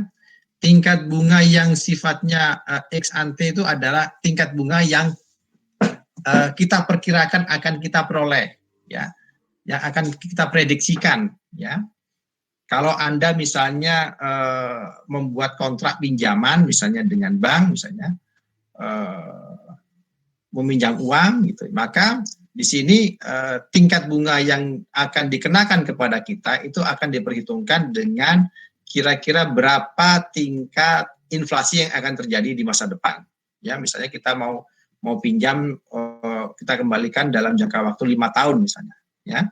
Tingkat bunga yang sifatnya ex ante itu adalah tingkat bunga yang kita perkirakan akan kita peroleh, ya, yang akan kita prediksikan, ya. Kalau Anda misalnya membuat kontrak pinjaman misalnya dengan bank misalnya, meminjam uang gitu, maka di sini tingkat bunga yang akan dikenakan kepada kita itu akan diperhitungkan dengan kira-kira berapa tingkat inflasi yang akan terjadi di masa depan. Ya, misalnya kita mau pinjam, kita kembalikan dalam jangka waktu 5 tahun misalnya. Ya,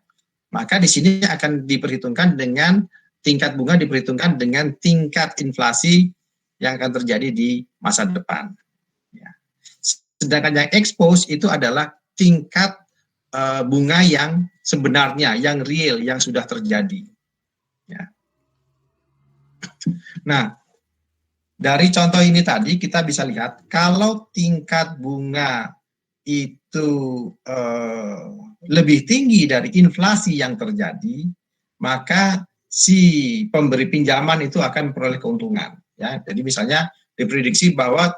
maka di sini akan diperhitungkan dengan tingkat bunga diperhitungkan dengan tingkat inflasi yang akan terjadi di masa depan. Ya. Sedangkan yang expose itu adalah tingkat bunga yang sebenarnya, yang real, yang sudah terjadi. Ya. Nah, dari contoh ini tadi kita bisa lihat kalau tingkat bunga itu lebih tinggi dari inflasi yang terjadi, maka si pemberi pinjaman itu akan memperoleh keuntungan. Ya, jadi misalnya diprediksi bahwa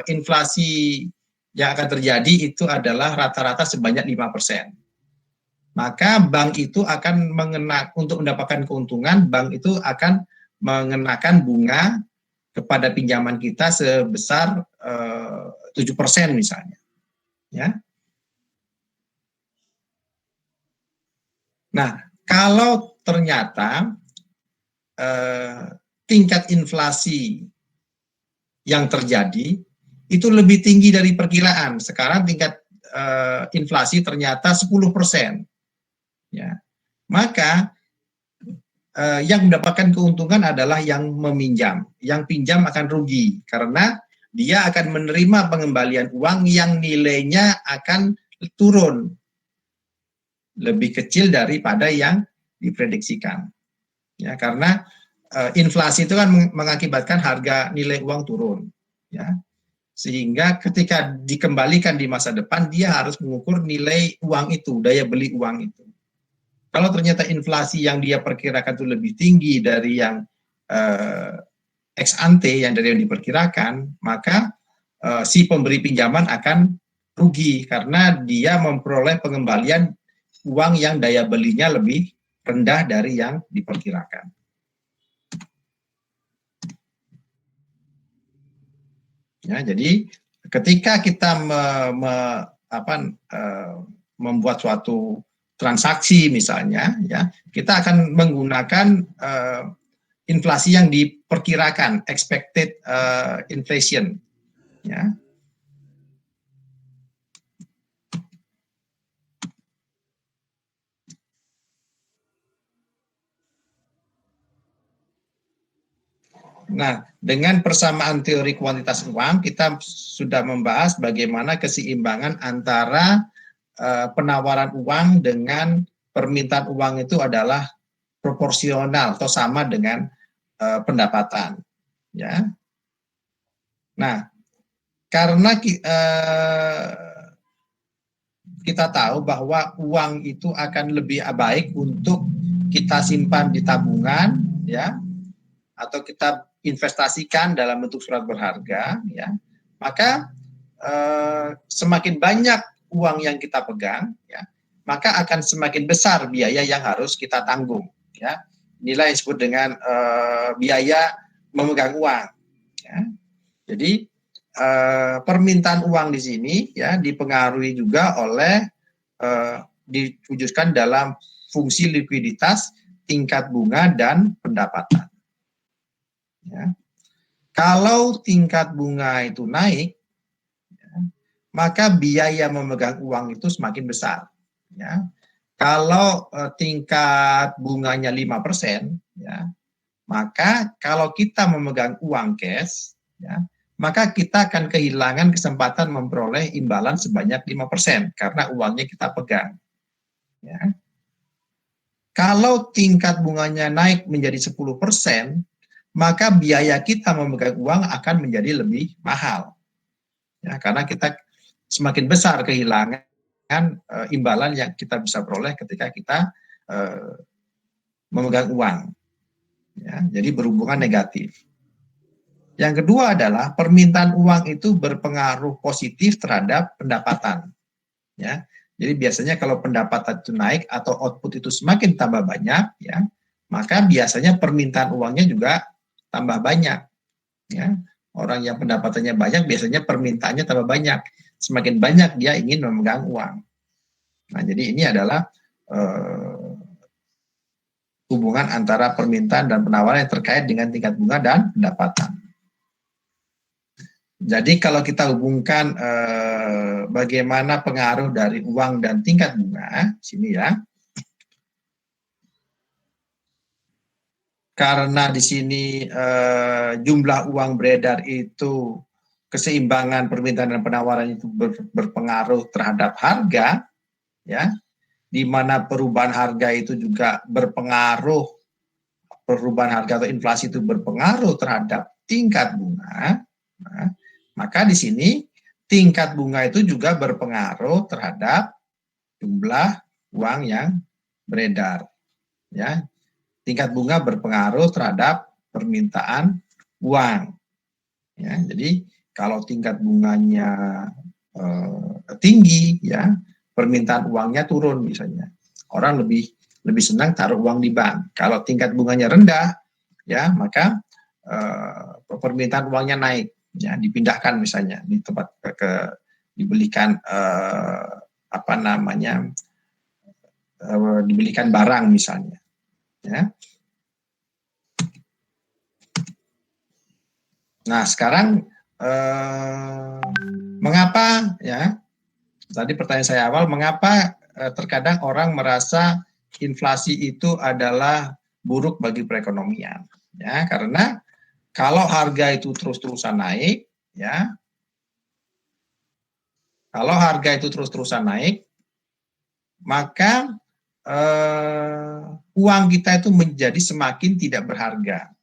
inflasi yang akan terjadi itu adalah rata-rata sebanyak 5%. maka bank itu akan untuk mendapatkan keuntungan, bank itu akan mengenakan bunga kepada pinjaman kita sebesar 7% misalnya. Ya. Nah, kalau ternyata tingkat inflasi yang terjadi itu lebih tinggi dari perkiraan. Sekarang tingkat inflasi ternyata 10%. Ya. Maka yang mendapatkan keuntungan adalah yang meminjam. Yang pinjam akan rugi karena dia akan menerima pengembalian uang yang nilainya akan turun lebih kecil daripada yang diprediksikan. Ya, karena inflasi itu kan mengakibatkan harga nilai uang turun. Ya. Sehingga ketika dikembalikan di masa depan, dia harus mengukur nilai uang itu, daya beli uang itu. Kalau ternyata inflasi yang dia perkirakan itu lebih tinggi dari yang ex ante, yang dari yang diperkirakan, maka si pemberi pinjaman akan rugi karena dia memperoleh pengembalian uang yang daya belinya lebih rendah dari yang diperkirakan. Ya, jadi ketika kita membuat suatu transaksi misalnya, ya kita akan menggunakan inflasi yang diperkirakan, expected inflation. Ya. Nah, dengan persamaan teori kuantitas uang, kita sudah membahas bagaimana keseimbangan antara penawaran uang dengan permintaan uang itu adalah proporsional atau sama dengan pendapatan. Ya. Nah, karena kita tahu bahwa uang itu akan lebih baik untuk kita simpan di tabungan, ya, atau kita investasikan dalam bentuk surat berharga, ya, maka semakin banyak uang yang kita pegang, ya, maka akan semakin besar biaya yang harus kita tanggung. Ya. Inilah yang disebut dengan biaya memegang uang. Ya. Jadi permintaan uang di sini ya dipengaruhi juga oleh diwujudkan dalam fungsi likuiditas, tingkat bunga dan pendapatan. Ya. Kalau tingkat bunga itu naik, ya, maka biaya memegang uang itu semakin besar. Ya. Kalau tingkat bunganya 5%, ya, maka kalau kita memegang uang cash, ya, maka kita akan kehilangan kesempatan memperoleh imbalan sebanyak 5% karena uangnya kita pegang. Ya. Kalau tingkat bunganya naik menjadi 10%, maka biaya kita memegang uang akan menjadi lebih mahal. Ya, karena kita semakin besar kehilangan imbalan yang kita bisa peroleh ketika kita memegang uang. Ya, jadi berhubungan negatif. Yang kedua adalah permintaan uang itu berpengaruh positif terhadap pendapatan. Ya, jadi biasanya kalau pendapatan itu naik atau output itu semakin tambah banyak, ya, maka biasanya permintaan uangnya juga tambah banyak. Ya. Orang yang pendapatannya banyak biasanya permintaannya tambah banyak. Semakin banyak dia ingin memegang uang. Nah, jadi ini adalah hubungan antara permintaan dan penawaran yang terkait dengan tingkat bunga dan pendapatan. Jadi kalau kita hubungkan bagaimana pengaruh dari uang dan tingkat bunga, sini ya. Karena di sini jumlah uang beredar itu keseimbangan permintaan dan penawaran itu berpengaruh terhadap harga, ya, di mana perubahan harga itu juga berpengaruh, perubahan harga atau inflasi itu berpengaruh terhadap tingkat bunga, nah, maka di sini tingkat bunga itu juga berpengaruh terhadap jumlah uang yang beredar, ya. Tingkat bunga berpengaruh terhadap permintaan uang. Ya, jadi kalau tingkat bunganya tinggi, ya permintaan uangnya turun misalnya. orang lebih senang taruh uang di bank. Kalau tingkat bunganya rendah, ya maka permintaan uangnya naik, ya dipindahkan misalnya di tempat dibelikan dibelikan barang misalnya, ya. Nah sekarang mengapa, ya tadi pertanyaan saya awal, mengapa terkadang orang merasa inflasi itu adalah buruk bagi perekonomian, ya karena kalau harga itu terus-terusan naik, ya kalau harga itu terus-terusan naik, maka uang kita itu menjadi semakin tidak berharga,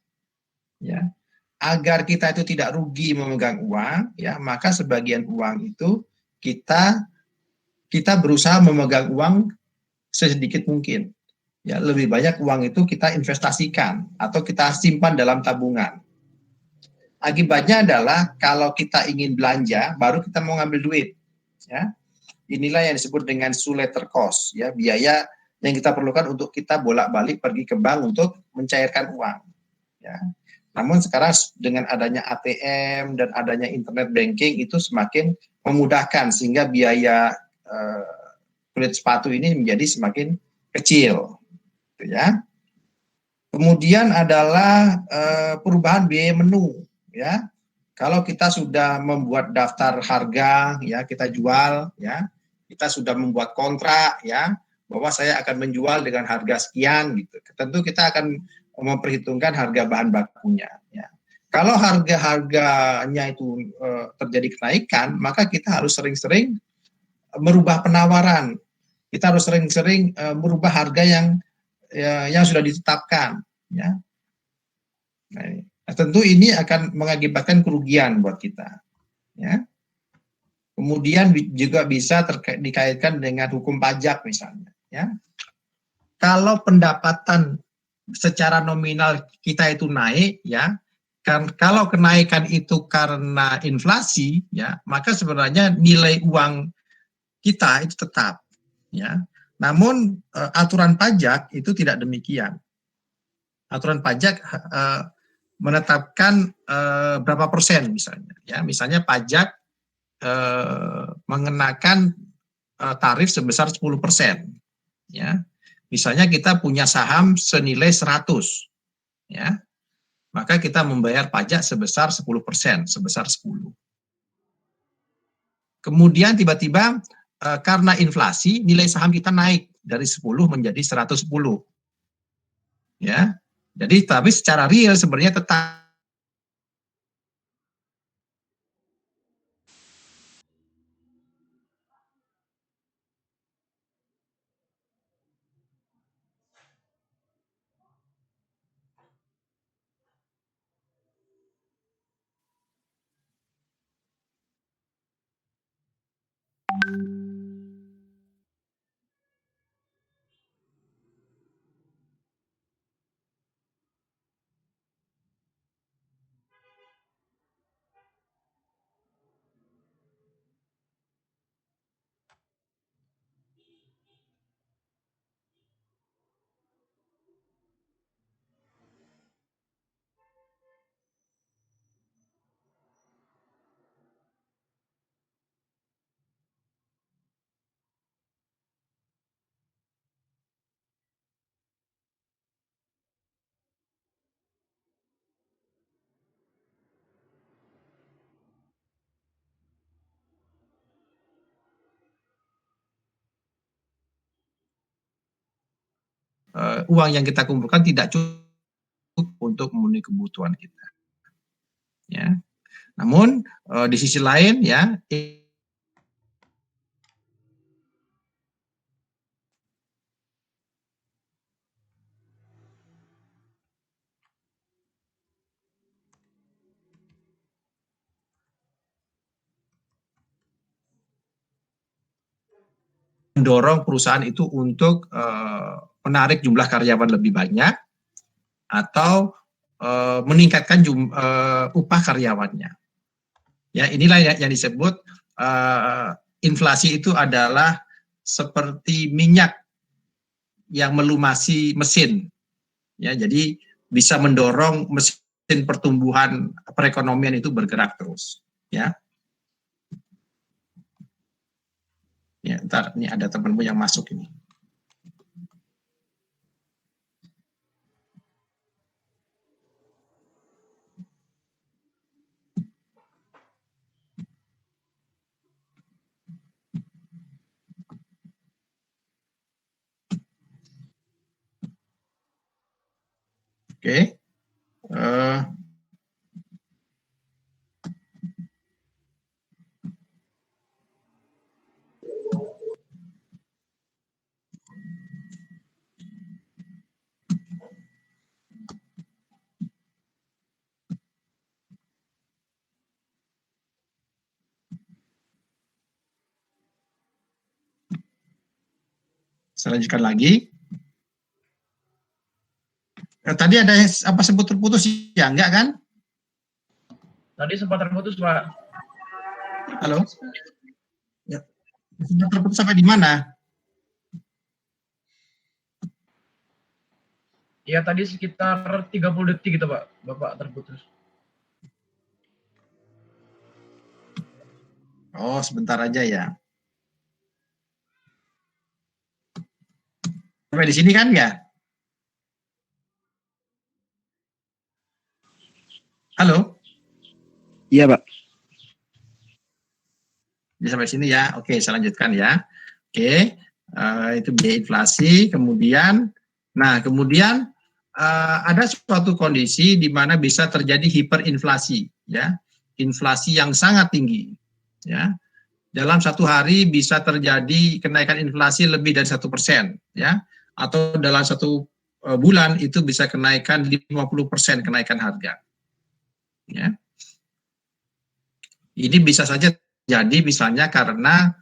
ya. Agar kita itu tidak rugi memegang uang, ya maka sebagian uang itu kita berusaha memegang uang sedikit mungkin, ya lebih banyak uang itu kita investasikan atau kita simpan dalam tabungan. Akibatnya adalah kalau kita ingin belanja, baru kita mau ngambil duit, ya. Inilah yang disebut dengan sulater cost, ya biaya yang kita perlukan untuk kita bolak-balik pergi ke bank untuk mencairkan uang, ya. Namun sekarang dengan adanya ATM dan adanya internet banking itu semakin memudahkan sehingga biaya kulit sepatu ini menjadi semakin kecil, ya. Kemudian adalah perubahan biaya menu, ya. Kalau kita sudah membuat daftar harga, ya kita jual, ya kita sudah membuat kontrak, ya bahwa saya akan menjual dengan harga sekian, gitu. Tentu kita akan memperhitungkan harga bahan bakunya, ya. Kalau harga-harganya itu terjadi kenaikan, maka kita harus sering-sering merubah penawaran. Kita harus sering-sering merubah harga yang sudah ditetapkan, ya. Nah, tentu ini akan mengakibatkan kerugian buat kita, ya. Kemudian juga bisa dikaitkan dengan hukum pajak misalnya, ya. Kalau pendapatan secara nominal kita itu naik, ya kan, kalau kenaikan itu karena inflasi, ya maka sebenarnya nilai uang kita itu tetap, ya. Namun aturan pajak itu tidak demikian. Aturan pajak menetapkan berapa persen misalnya, ya misalnya pajak mengenakan tarif sebesar 10%, ya. Misalnya kita punya saham senilai 100, ya. Maka kita membayar pajak sebesar 10%, sebesar 10. Kemudian tiba-tiba karena inflasi nilai saham kita naik dari 10 menjadi 110. Ya. Jadi tapi secara real sebenarnya tetap uang yang kita kumpulkan tidak cukup untuk memenuhi kebutuhan kita. Ya. Namun di sisi lain, ya mendorong perusahaan itu untuk menarik jumlah karyawan lebih banyak atau meningkatkan upah karyawannya. Ya, inilah yang disebut inflasi itu adalah seperti minyak yang melumasi mesin. Ya, jadi bisa mendorong mesin pertumbuhan perekonomian itu bergerak terus. Ya. Ya, ntar ini ada temanmu yang masuk ini. Oke. Saya lanjutkan lagi. Tadi ada apa sebut terputus ya? Enggak kan? Tadi sempat terputus, Pak. Halo? Ya. Sempat terputus sampai di mana? Ya, tadi sekitar 30 detik gitu, Pak. Bapak terputus. Oh, sebentar aja ya. Sampai di sini kan ya? Halo? Iya, Pak. Bisa sampai sini ya. Oke, saya lanjutkan ya. Oke, itu biaya inflasi. Kemudian ada suatu kondisi di mana bisa terjadi hiperinflasi, ya, inflasi yang sangat tinggi, ya. Dalam satu hari bisa terjadi kenaikan inflasi lebih dari 1%, ya, atau dalam satu bulan itu bisa kenaikan 50% kenaikan harga, ya. Ini bisa saja jadi misalnya karena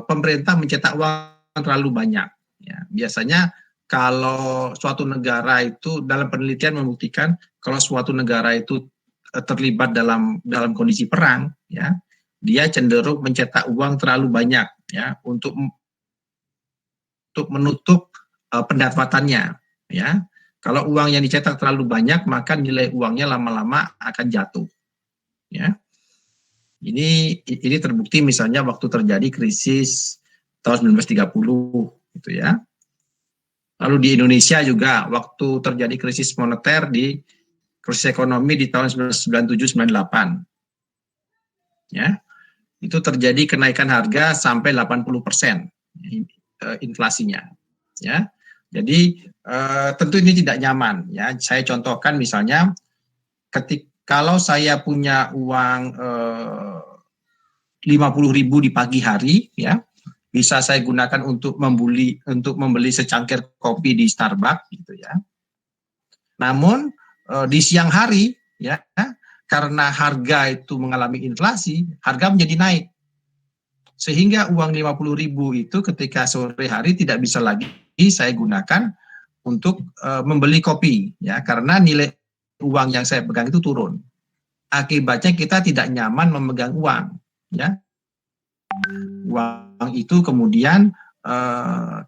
pemerintah mencetak uang terlalu banyak. Ya, biasanya kalau suatu negara itu dalam penelitian membuktikan kalau suatu negara itu terlibat dalam kondisi perang, ya, dia cenderung mencetak uang terlalu banyak, ya, untuk menutup pendapatannya, ya. Kalau uang yang dicetak terlalu banyak, maka nilai uangnya lama-lama akan jatuh, ya. Ini terbukti misalnya waktu terjadi krisis tahun 1930 gitu ya. Lalu di Indonesia juga waktu terjadi krisis moneter krisis ekonomi di tahun 1997-98. Ya. Itu terjadi kenaikan harga sampai 80% inflasinya, ya. Jadi tentu ini tidak nyaman, ya. Saya contohkan misalnya kalau saya punya uang 50.000 di pagi hari, ya, bisa saya gunakan untuk membeli secangkir kopi di Starbucks gitu ya. Namun di siang hari, ya, karena harga itu mengalami inflasi, harga menjadi naik. Sehingga uang 50.000 itu ketika sore hari tidak bisa lagi saya gunakan untuk membeli kopi, ya, karena nilai uang yang saya pegang itu turun. Akibatnya kita tidak nyaman memegang uang, ya. Uang itu kemudian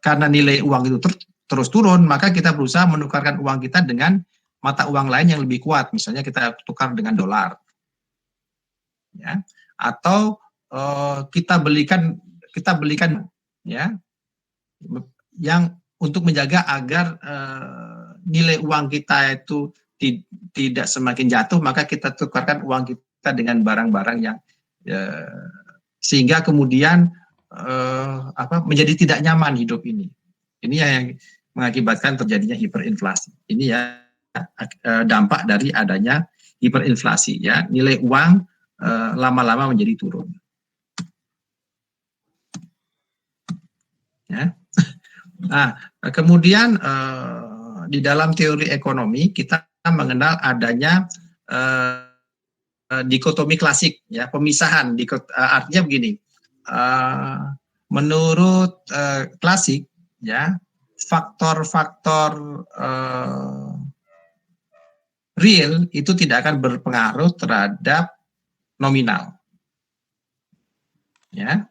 karena nilai uang itu terus turun, maka kita berusaha menukarkan uang kita dengan mata uang lain yang lebih kuat, misalnya kita tukar dengan dolar, ya, atau kita belikan ya, yang untuk menjaga agar nilai uang kita itu tidak semakin jatuh, maka kita tukarkan uang kita dengan barang-barang yang sehingga kemudian menjadi tidak nyaman hidup ini. Ini yang mengakibatkan terjadinya hiperinflasi. Ini ya dampak dari adanya hiperinflasi, ya, nilai uang lama-lama menjadi turun. Ya. Nah, kemudian di dalam teori ekonomi kita mengenal adanya dikotomi klasik, ya, pemisahan. Artinya begini, menurut klasik, ya, faktor-faktor real itu tidak akan berpengaruh terhadap nominal, ya.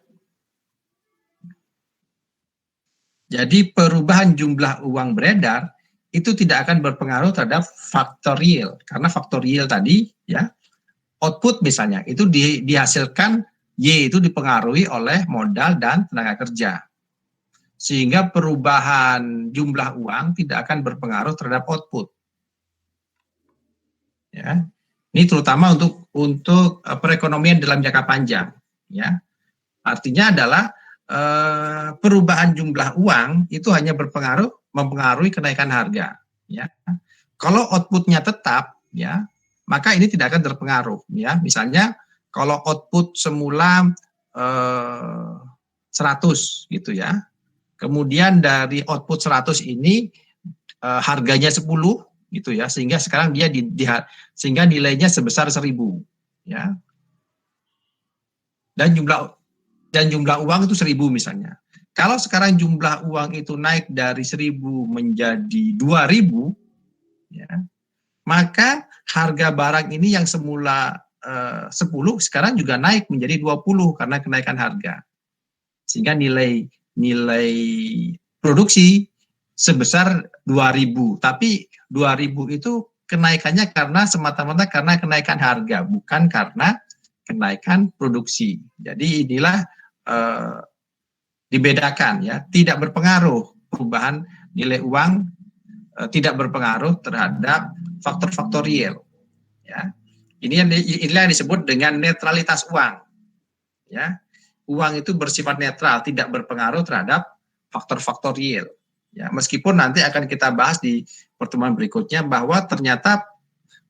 Jadi perubahan jumlah uang beredar itu tidak akan berpengaruh terhadap faktor real, karena faktor real tadi ya, output misalnya itu dihasilkan Y itu dipengaruhi oleh modal dan tenaga kerja, sehingga perubahan jumlah uang tidak akan berpengaruh terhadap output. Ya, ini terutama untuk perekonomian dalam jangka panjang. Ya, artinya adalah perubahan jumlah uang itu hanya mempengaruhi kenaikan harga. Ya, kalau outputnya tetap, ya, maka ini tidak akan terpengaruh. Ya, misalnya kalau output semula 100 gitu ya, kemudian dari output 100 ini harganya 10 gitu ya, sehingga sekarang dia sehingga nilainya sebesar 1000 ya, dan jumlah uang itu 1000 misalnya. Kalau sekarang jumlah uang itu naik dari 1000 menjadi 2000 ya, maka harga barang ini yang semula 10 sekarang juga naik menjadi 20 karena kenaikan harga, sehingga nilai produksi sebesar 2000, tapi 2000 itu kenaikannya karena semata-mata karena kenaikan harga, bukan karena kenaikan produksi. Jadi inilah dibedakan ya, tidak berpengaruh perubahan nilai uang, tidak berpengaruh terhadap faktor-faktor real. Ya, inilah yang disebut dengan netralitas uang. Ya, uang itu bersifat netral, tidak berpengaruh terhadap faktor-faktor real. Ya, meskipun nanti akan kita bahas di pertemuan berikutnya bahwa ternyata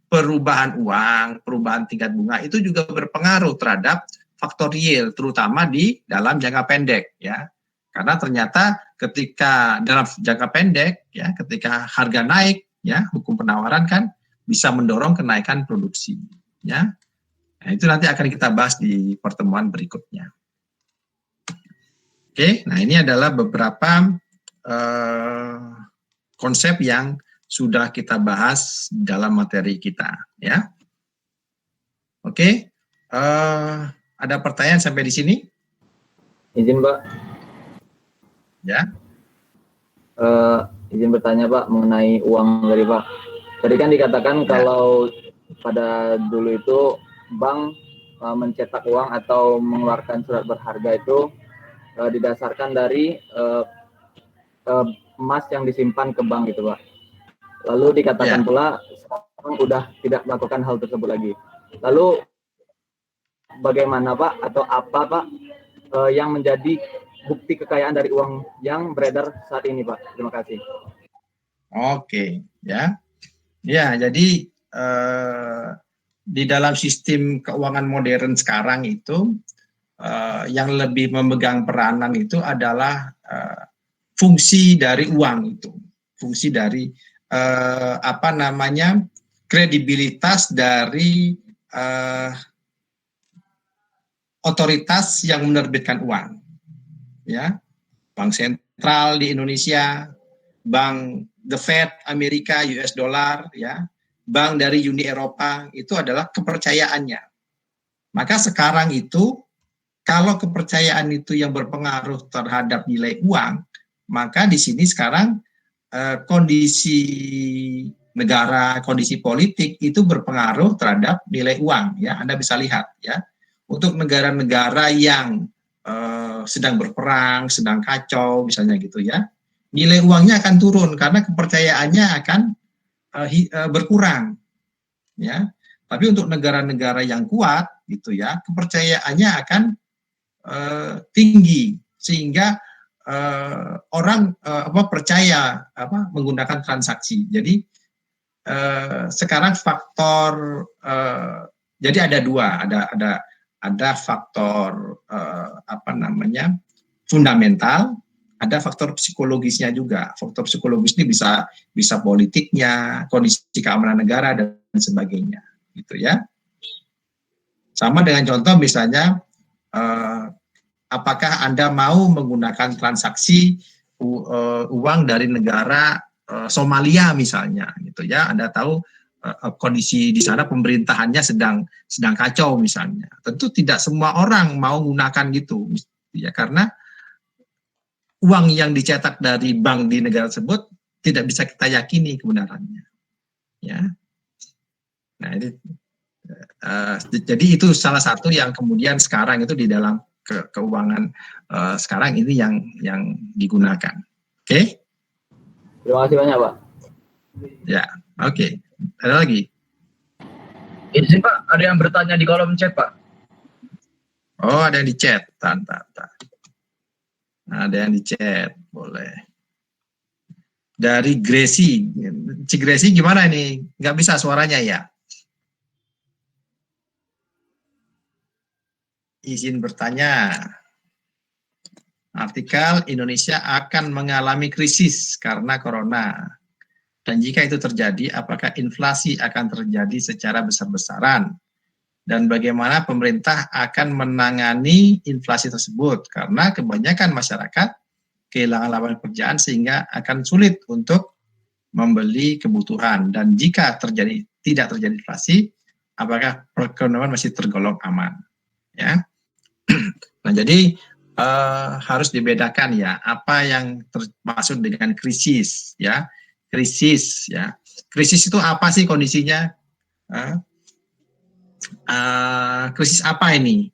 perubahan uang, perubahan tingkat bunga itu juga berpengaruh terhadap faktor real, terutama di dalam jangka pendek, ya. Karena ternyata ketika dalam jangka pendek, ya, ketika harga naik, ya, hukum penawaran kan bisa mendorong kenaikan produksi, ya. Nah, itu nanti akan kita bahas di pertemuan berikutnya. Oke, nah ini adalah beberapa konsep yang sudah kita bahas dalam materi kita, ya. Oke, ada pertanyaan sampai di sini? Izin, Pak. Ya. Izin bertanya, Pak, mengenai uang dari Pak. Tadi kan dikatakan kalau pada dulu itu bank mencetak uang atau mengeluarkan surat berharga itu didasarkan dari emas yang disimpan ke bank gitu, Pak. Lalu dikatakan pula sekarang udah tidak melakukan hal tersebut lagi. Lalu bagaimana, Pak, atau apa, Pak, yang menjadi bukti kekayaan dari uang yang beredar saat ini, Pak? Terima kasih. Oke, ya. Ya, jadi di dalam sistem keuangan modern sekarang itu yang lebih memegang peranan itu adalah fungsi dari uang itu, fungsi dari kredibilitas dari otoritas yang menerbitkan uang, ya, bank sentral di Indonesia, bank The Fed Amerika, US dollar, ya, bank dari Uni Eropa, itu adalah kepercayaannya. Maka sekarang itu kalau kepercayaan itu yang berpengaruh terhadap nilai uang, maka di sini sekarang kondisi negara, kondisi politik itu berpengaruh terhadap nilai uang. Ya, Anda bisa lihat, ya, untuk negara-negara yang sedang berperang, sedang kacau, misalnya gitu ya, nilai uangnya akan turun karena kepercayaannya akan berkurang, ya. Tapi untuk negara-negara yang kuat, gitu ya, kepercayaannya akan tinggi sehingga orang percaya menggunakan transaksi. Jadi sekarang faktor jadi ada dua, ada faktor fundamental, ada faktor psikologisnya juga. Faktor psikologis ini bisa politiknya, kondisi keamanan negara dan sebagainya, gitu ya. Sama dengan contoh misalnya apakah Anda mau menggunakan transaksi uang dari negara Somalia misalnya, gitu ya. Anda tahu kondisi di sana pemerintahannya sedang kacau misalnya. Tentu tidak semua orang mau menggunakan gitu, ya, karena uang yang dicetak dari bank di negara tersebut tidak bisa kita yakini kebenarannya. Ya, nah ini jadi itu salah satu yang kemudian sekarang itu di dalam keuangan sekarang ini yang digunakan. Oke? Terima kasih banyak, Pak. Ya, oke. Ada lagi? Izin Pak, ada yang bertanya di kolom chat Pak. Oh, ada yang di chat. Tahan. Ada yang di chat, boleh. Dari Gracie. Cik Gracie gimana ini? Nggak bisa suaranya ya? Izin bertanya. Artikel Indonesia akan mengalami krisis karena corona. Dan jika itu terjadi, apakah inflasi akan terjadi secara besar-besaran? Dan bagaimana pemerintah akan menangani inflasi tersebut? Karena kebanyakan masyarakat kehilangan lapangan pekerjaan sehingga akan sulit untuk membeli kebutuhan. Dan jika tidak terjadi inflasi, apakah perekonomian masih tergolong aman? Ya. Nah, jadi harus dibedakan ya apa yang termasuk dengan krisis ya. Krisis ya. Krisis itu apa sih kondisinya? Krisis apa ini?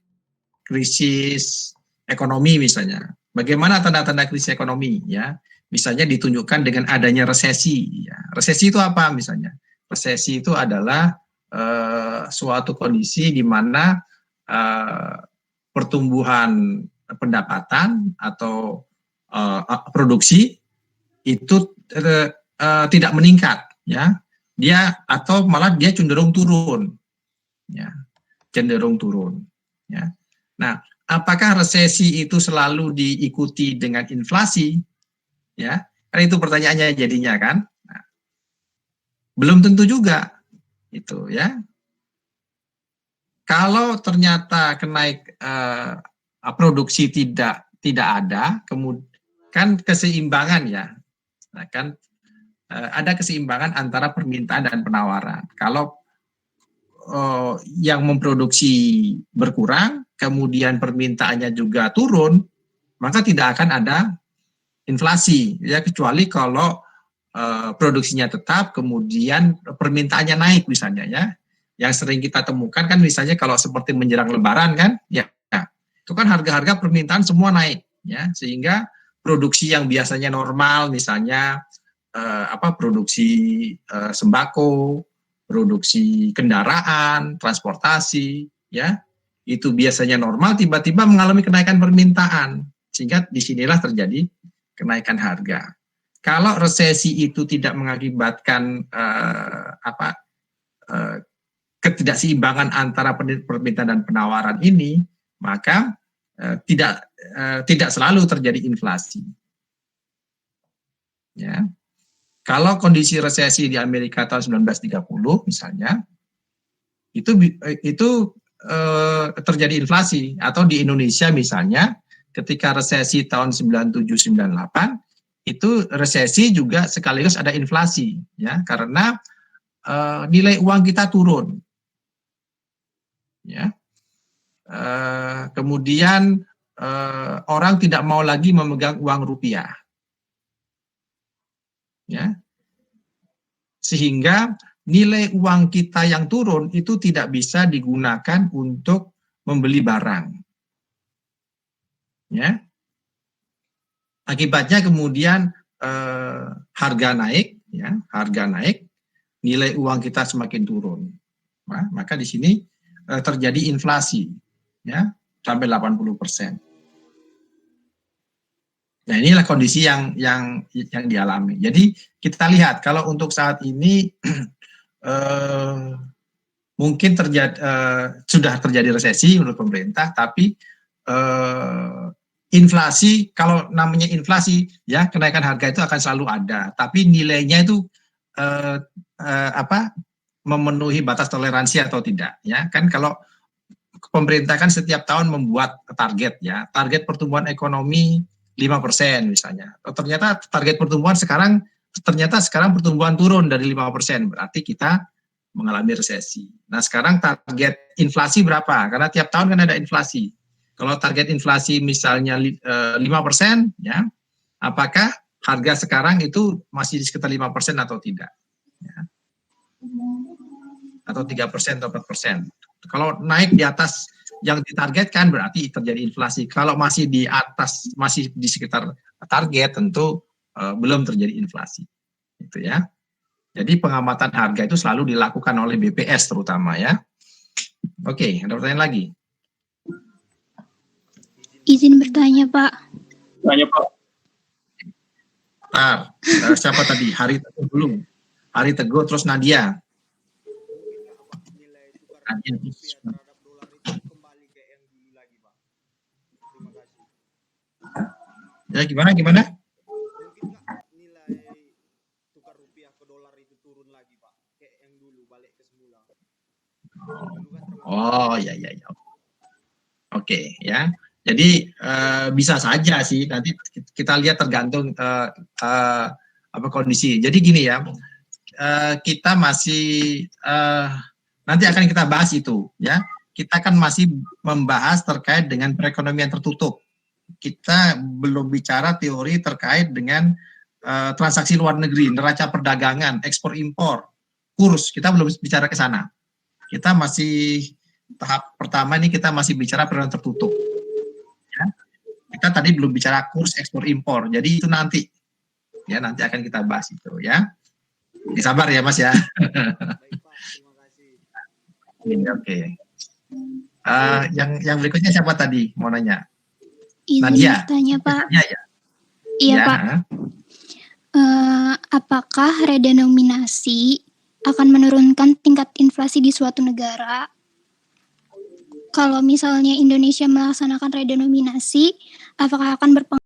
Krisis ekonomi misalnya. Bagaimana tanda-tanda krisis ekonomi ya? Misalnya ditunjukkan dengan adanya resesi. Ya. Resesi itu apa misalnya? Resesi itu adalah suatu kondisi di mana pertumbuhan pendapatan atau produksi itu tidak meningkat, ya. Atau malah dia cenderung turun, ya. Cenderung turun, ya. Nah, apakah resesi itu selalu diikuti dengan inflasi? Ya, kan itu pertanyaannya jadinya kan. Nah, belum tentu juga, itu ya. Kalau ternyata produksi tidak ada, kemudian kan keseimbangan ya, nah, kan ada keseimbangan antara permintaan dan penawaran. Kalau yang memproduksi berkurang, kemudian permintaannya juga turun, maka tidak akan ada inflasi, ya kecuali kalau produksinya tetap, kemudian permintaannya naik misalnya ya. Yang sering kita temukan kan misalnya kalau seperti menjelang Lebaran kan, ya itu kan harga-harga permintaan semua naik, ya sehingga produksi yang biasanya normal misalnya produksi sembako, produksi kendaraan, transportasi, ya itu biasanya normal tiba-tiba mengalami kenaikan permintaan, sehingga disinilah terjadi kenaikan harga. Kalau resesi itu tidak mengakibatkan ketidakseimbangan antara permintaan dan penawaran ini, maka tidak selalu terjadi inflasi. Ya. Kalau kondisi resesi di Amerika tahun 1930 misalnya, itu terjadi inflasi, atau di Indonesia misalnya ketika resesi tahun 97-98 itu resesi juga sekaligus ada inflasi, ya karena nilai uang kita turun, ya. Kemudian orang tidak mau lagi memegang uang rupiah, ya, sehingga nilai uang kita yang turun itu tidak bisa digunakan untuk membeli barang, ya. Akibatnya kemudian harga naik, ya, harga naik, nilai uang kita semakin turun. Nah, maka di sini terjadi inflasi, ya, sampai 80%. Nah, inilah kondisi yang dialami. Jadi kita lihat kalau untuk saat ini mungkin sudah terjadi resesi menurut pemerintah, tapi inflasi, kalau namanya inflasi, ya kenaikan harga itu akan selalu ada, tapi nilainya itu memenuhi batas toleransi atau tidak, ya kan. Kalau pemerintah kan setiap tahun membuat target, ya target pertumbuhan ekonomi 5% misalnya. Ternyata target pertumbuhan sekarang pertumbuhan turun dari 5%, berarti kita mengalami resesi. Nah, sekarang target inflasi berapa? Karena tiap tahun kan ada inflasi. Kalau target inflasi misalnya 5%, ya, apakah harga sekarang itu masih di sekitar 5% atau tidak. Ya. Atau 3% atau 4%. Kalau naik di atas yang ditargetkan berarti terjadi inflasi. Kalau masih di atas, masih di sekitar target, tentu belum terjadi inflasi. Gitu ya. Jadi pengamatan harga itu selalu dilakukan oleh BPS terutama ya. Oke, ada pertanyaan lagi? Izin bertanya, Pak. Tanya Pak. Bentar, siapa tadi? Hari Teguh belum? Hari Teguh, terus Nadia. Nadia terhadap dolar itu kembali ke yang dulu lagi, Pak. Terima kasih. Ya gimana? Mungkin nggak nilai tukar rupiah ke dolar itu turun lagi, Pak? Kayak yang dulu, balik ke semula. Dulu kan termasuk Oh ya. Oke ya. Jadi bisa saja sih, nanti kita lihat tergantung apa kondisi. Jadi gini ya, kita masih nanti akan kita bahas itu ya. Kita kan masih membahas terkait dengan perekonomian tertutup. Kita belum bicara teori terkait dengan transaksi luar negeri, neraca perdagangan, ekspor impor, kurs. Kita belum bicara ke sana. Kita masih tahap pertama ini, kita masih bicara perekonomian tertutup. Ya. Kita tadi belum bicara kurs ekspor impor. Jadi itu nanti akan kita bahas itu ya. Sabar ya Mas ya. baik, Pak. Terima kasih. Oke. Yang berikutnya siapa tadi mau nanya? Izin Nadia. bertanya, Pak. Nadia ya. Iya, Ya. Pak. Apakah redenominasi akan menurunkan tingkat inflasi di suatu negara? Kalau misalnya Indonesia melaksanakan redenominasi, apakah akan berpengaruh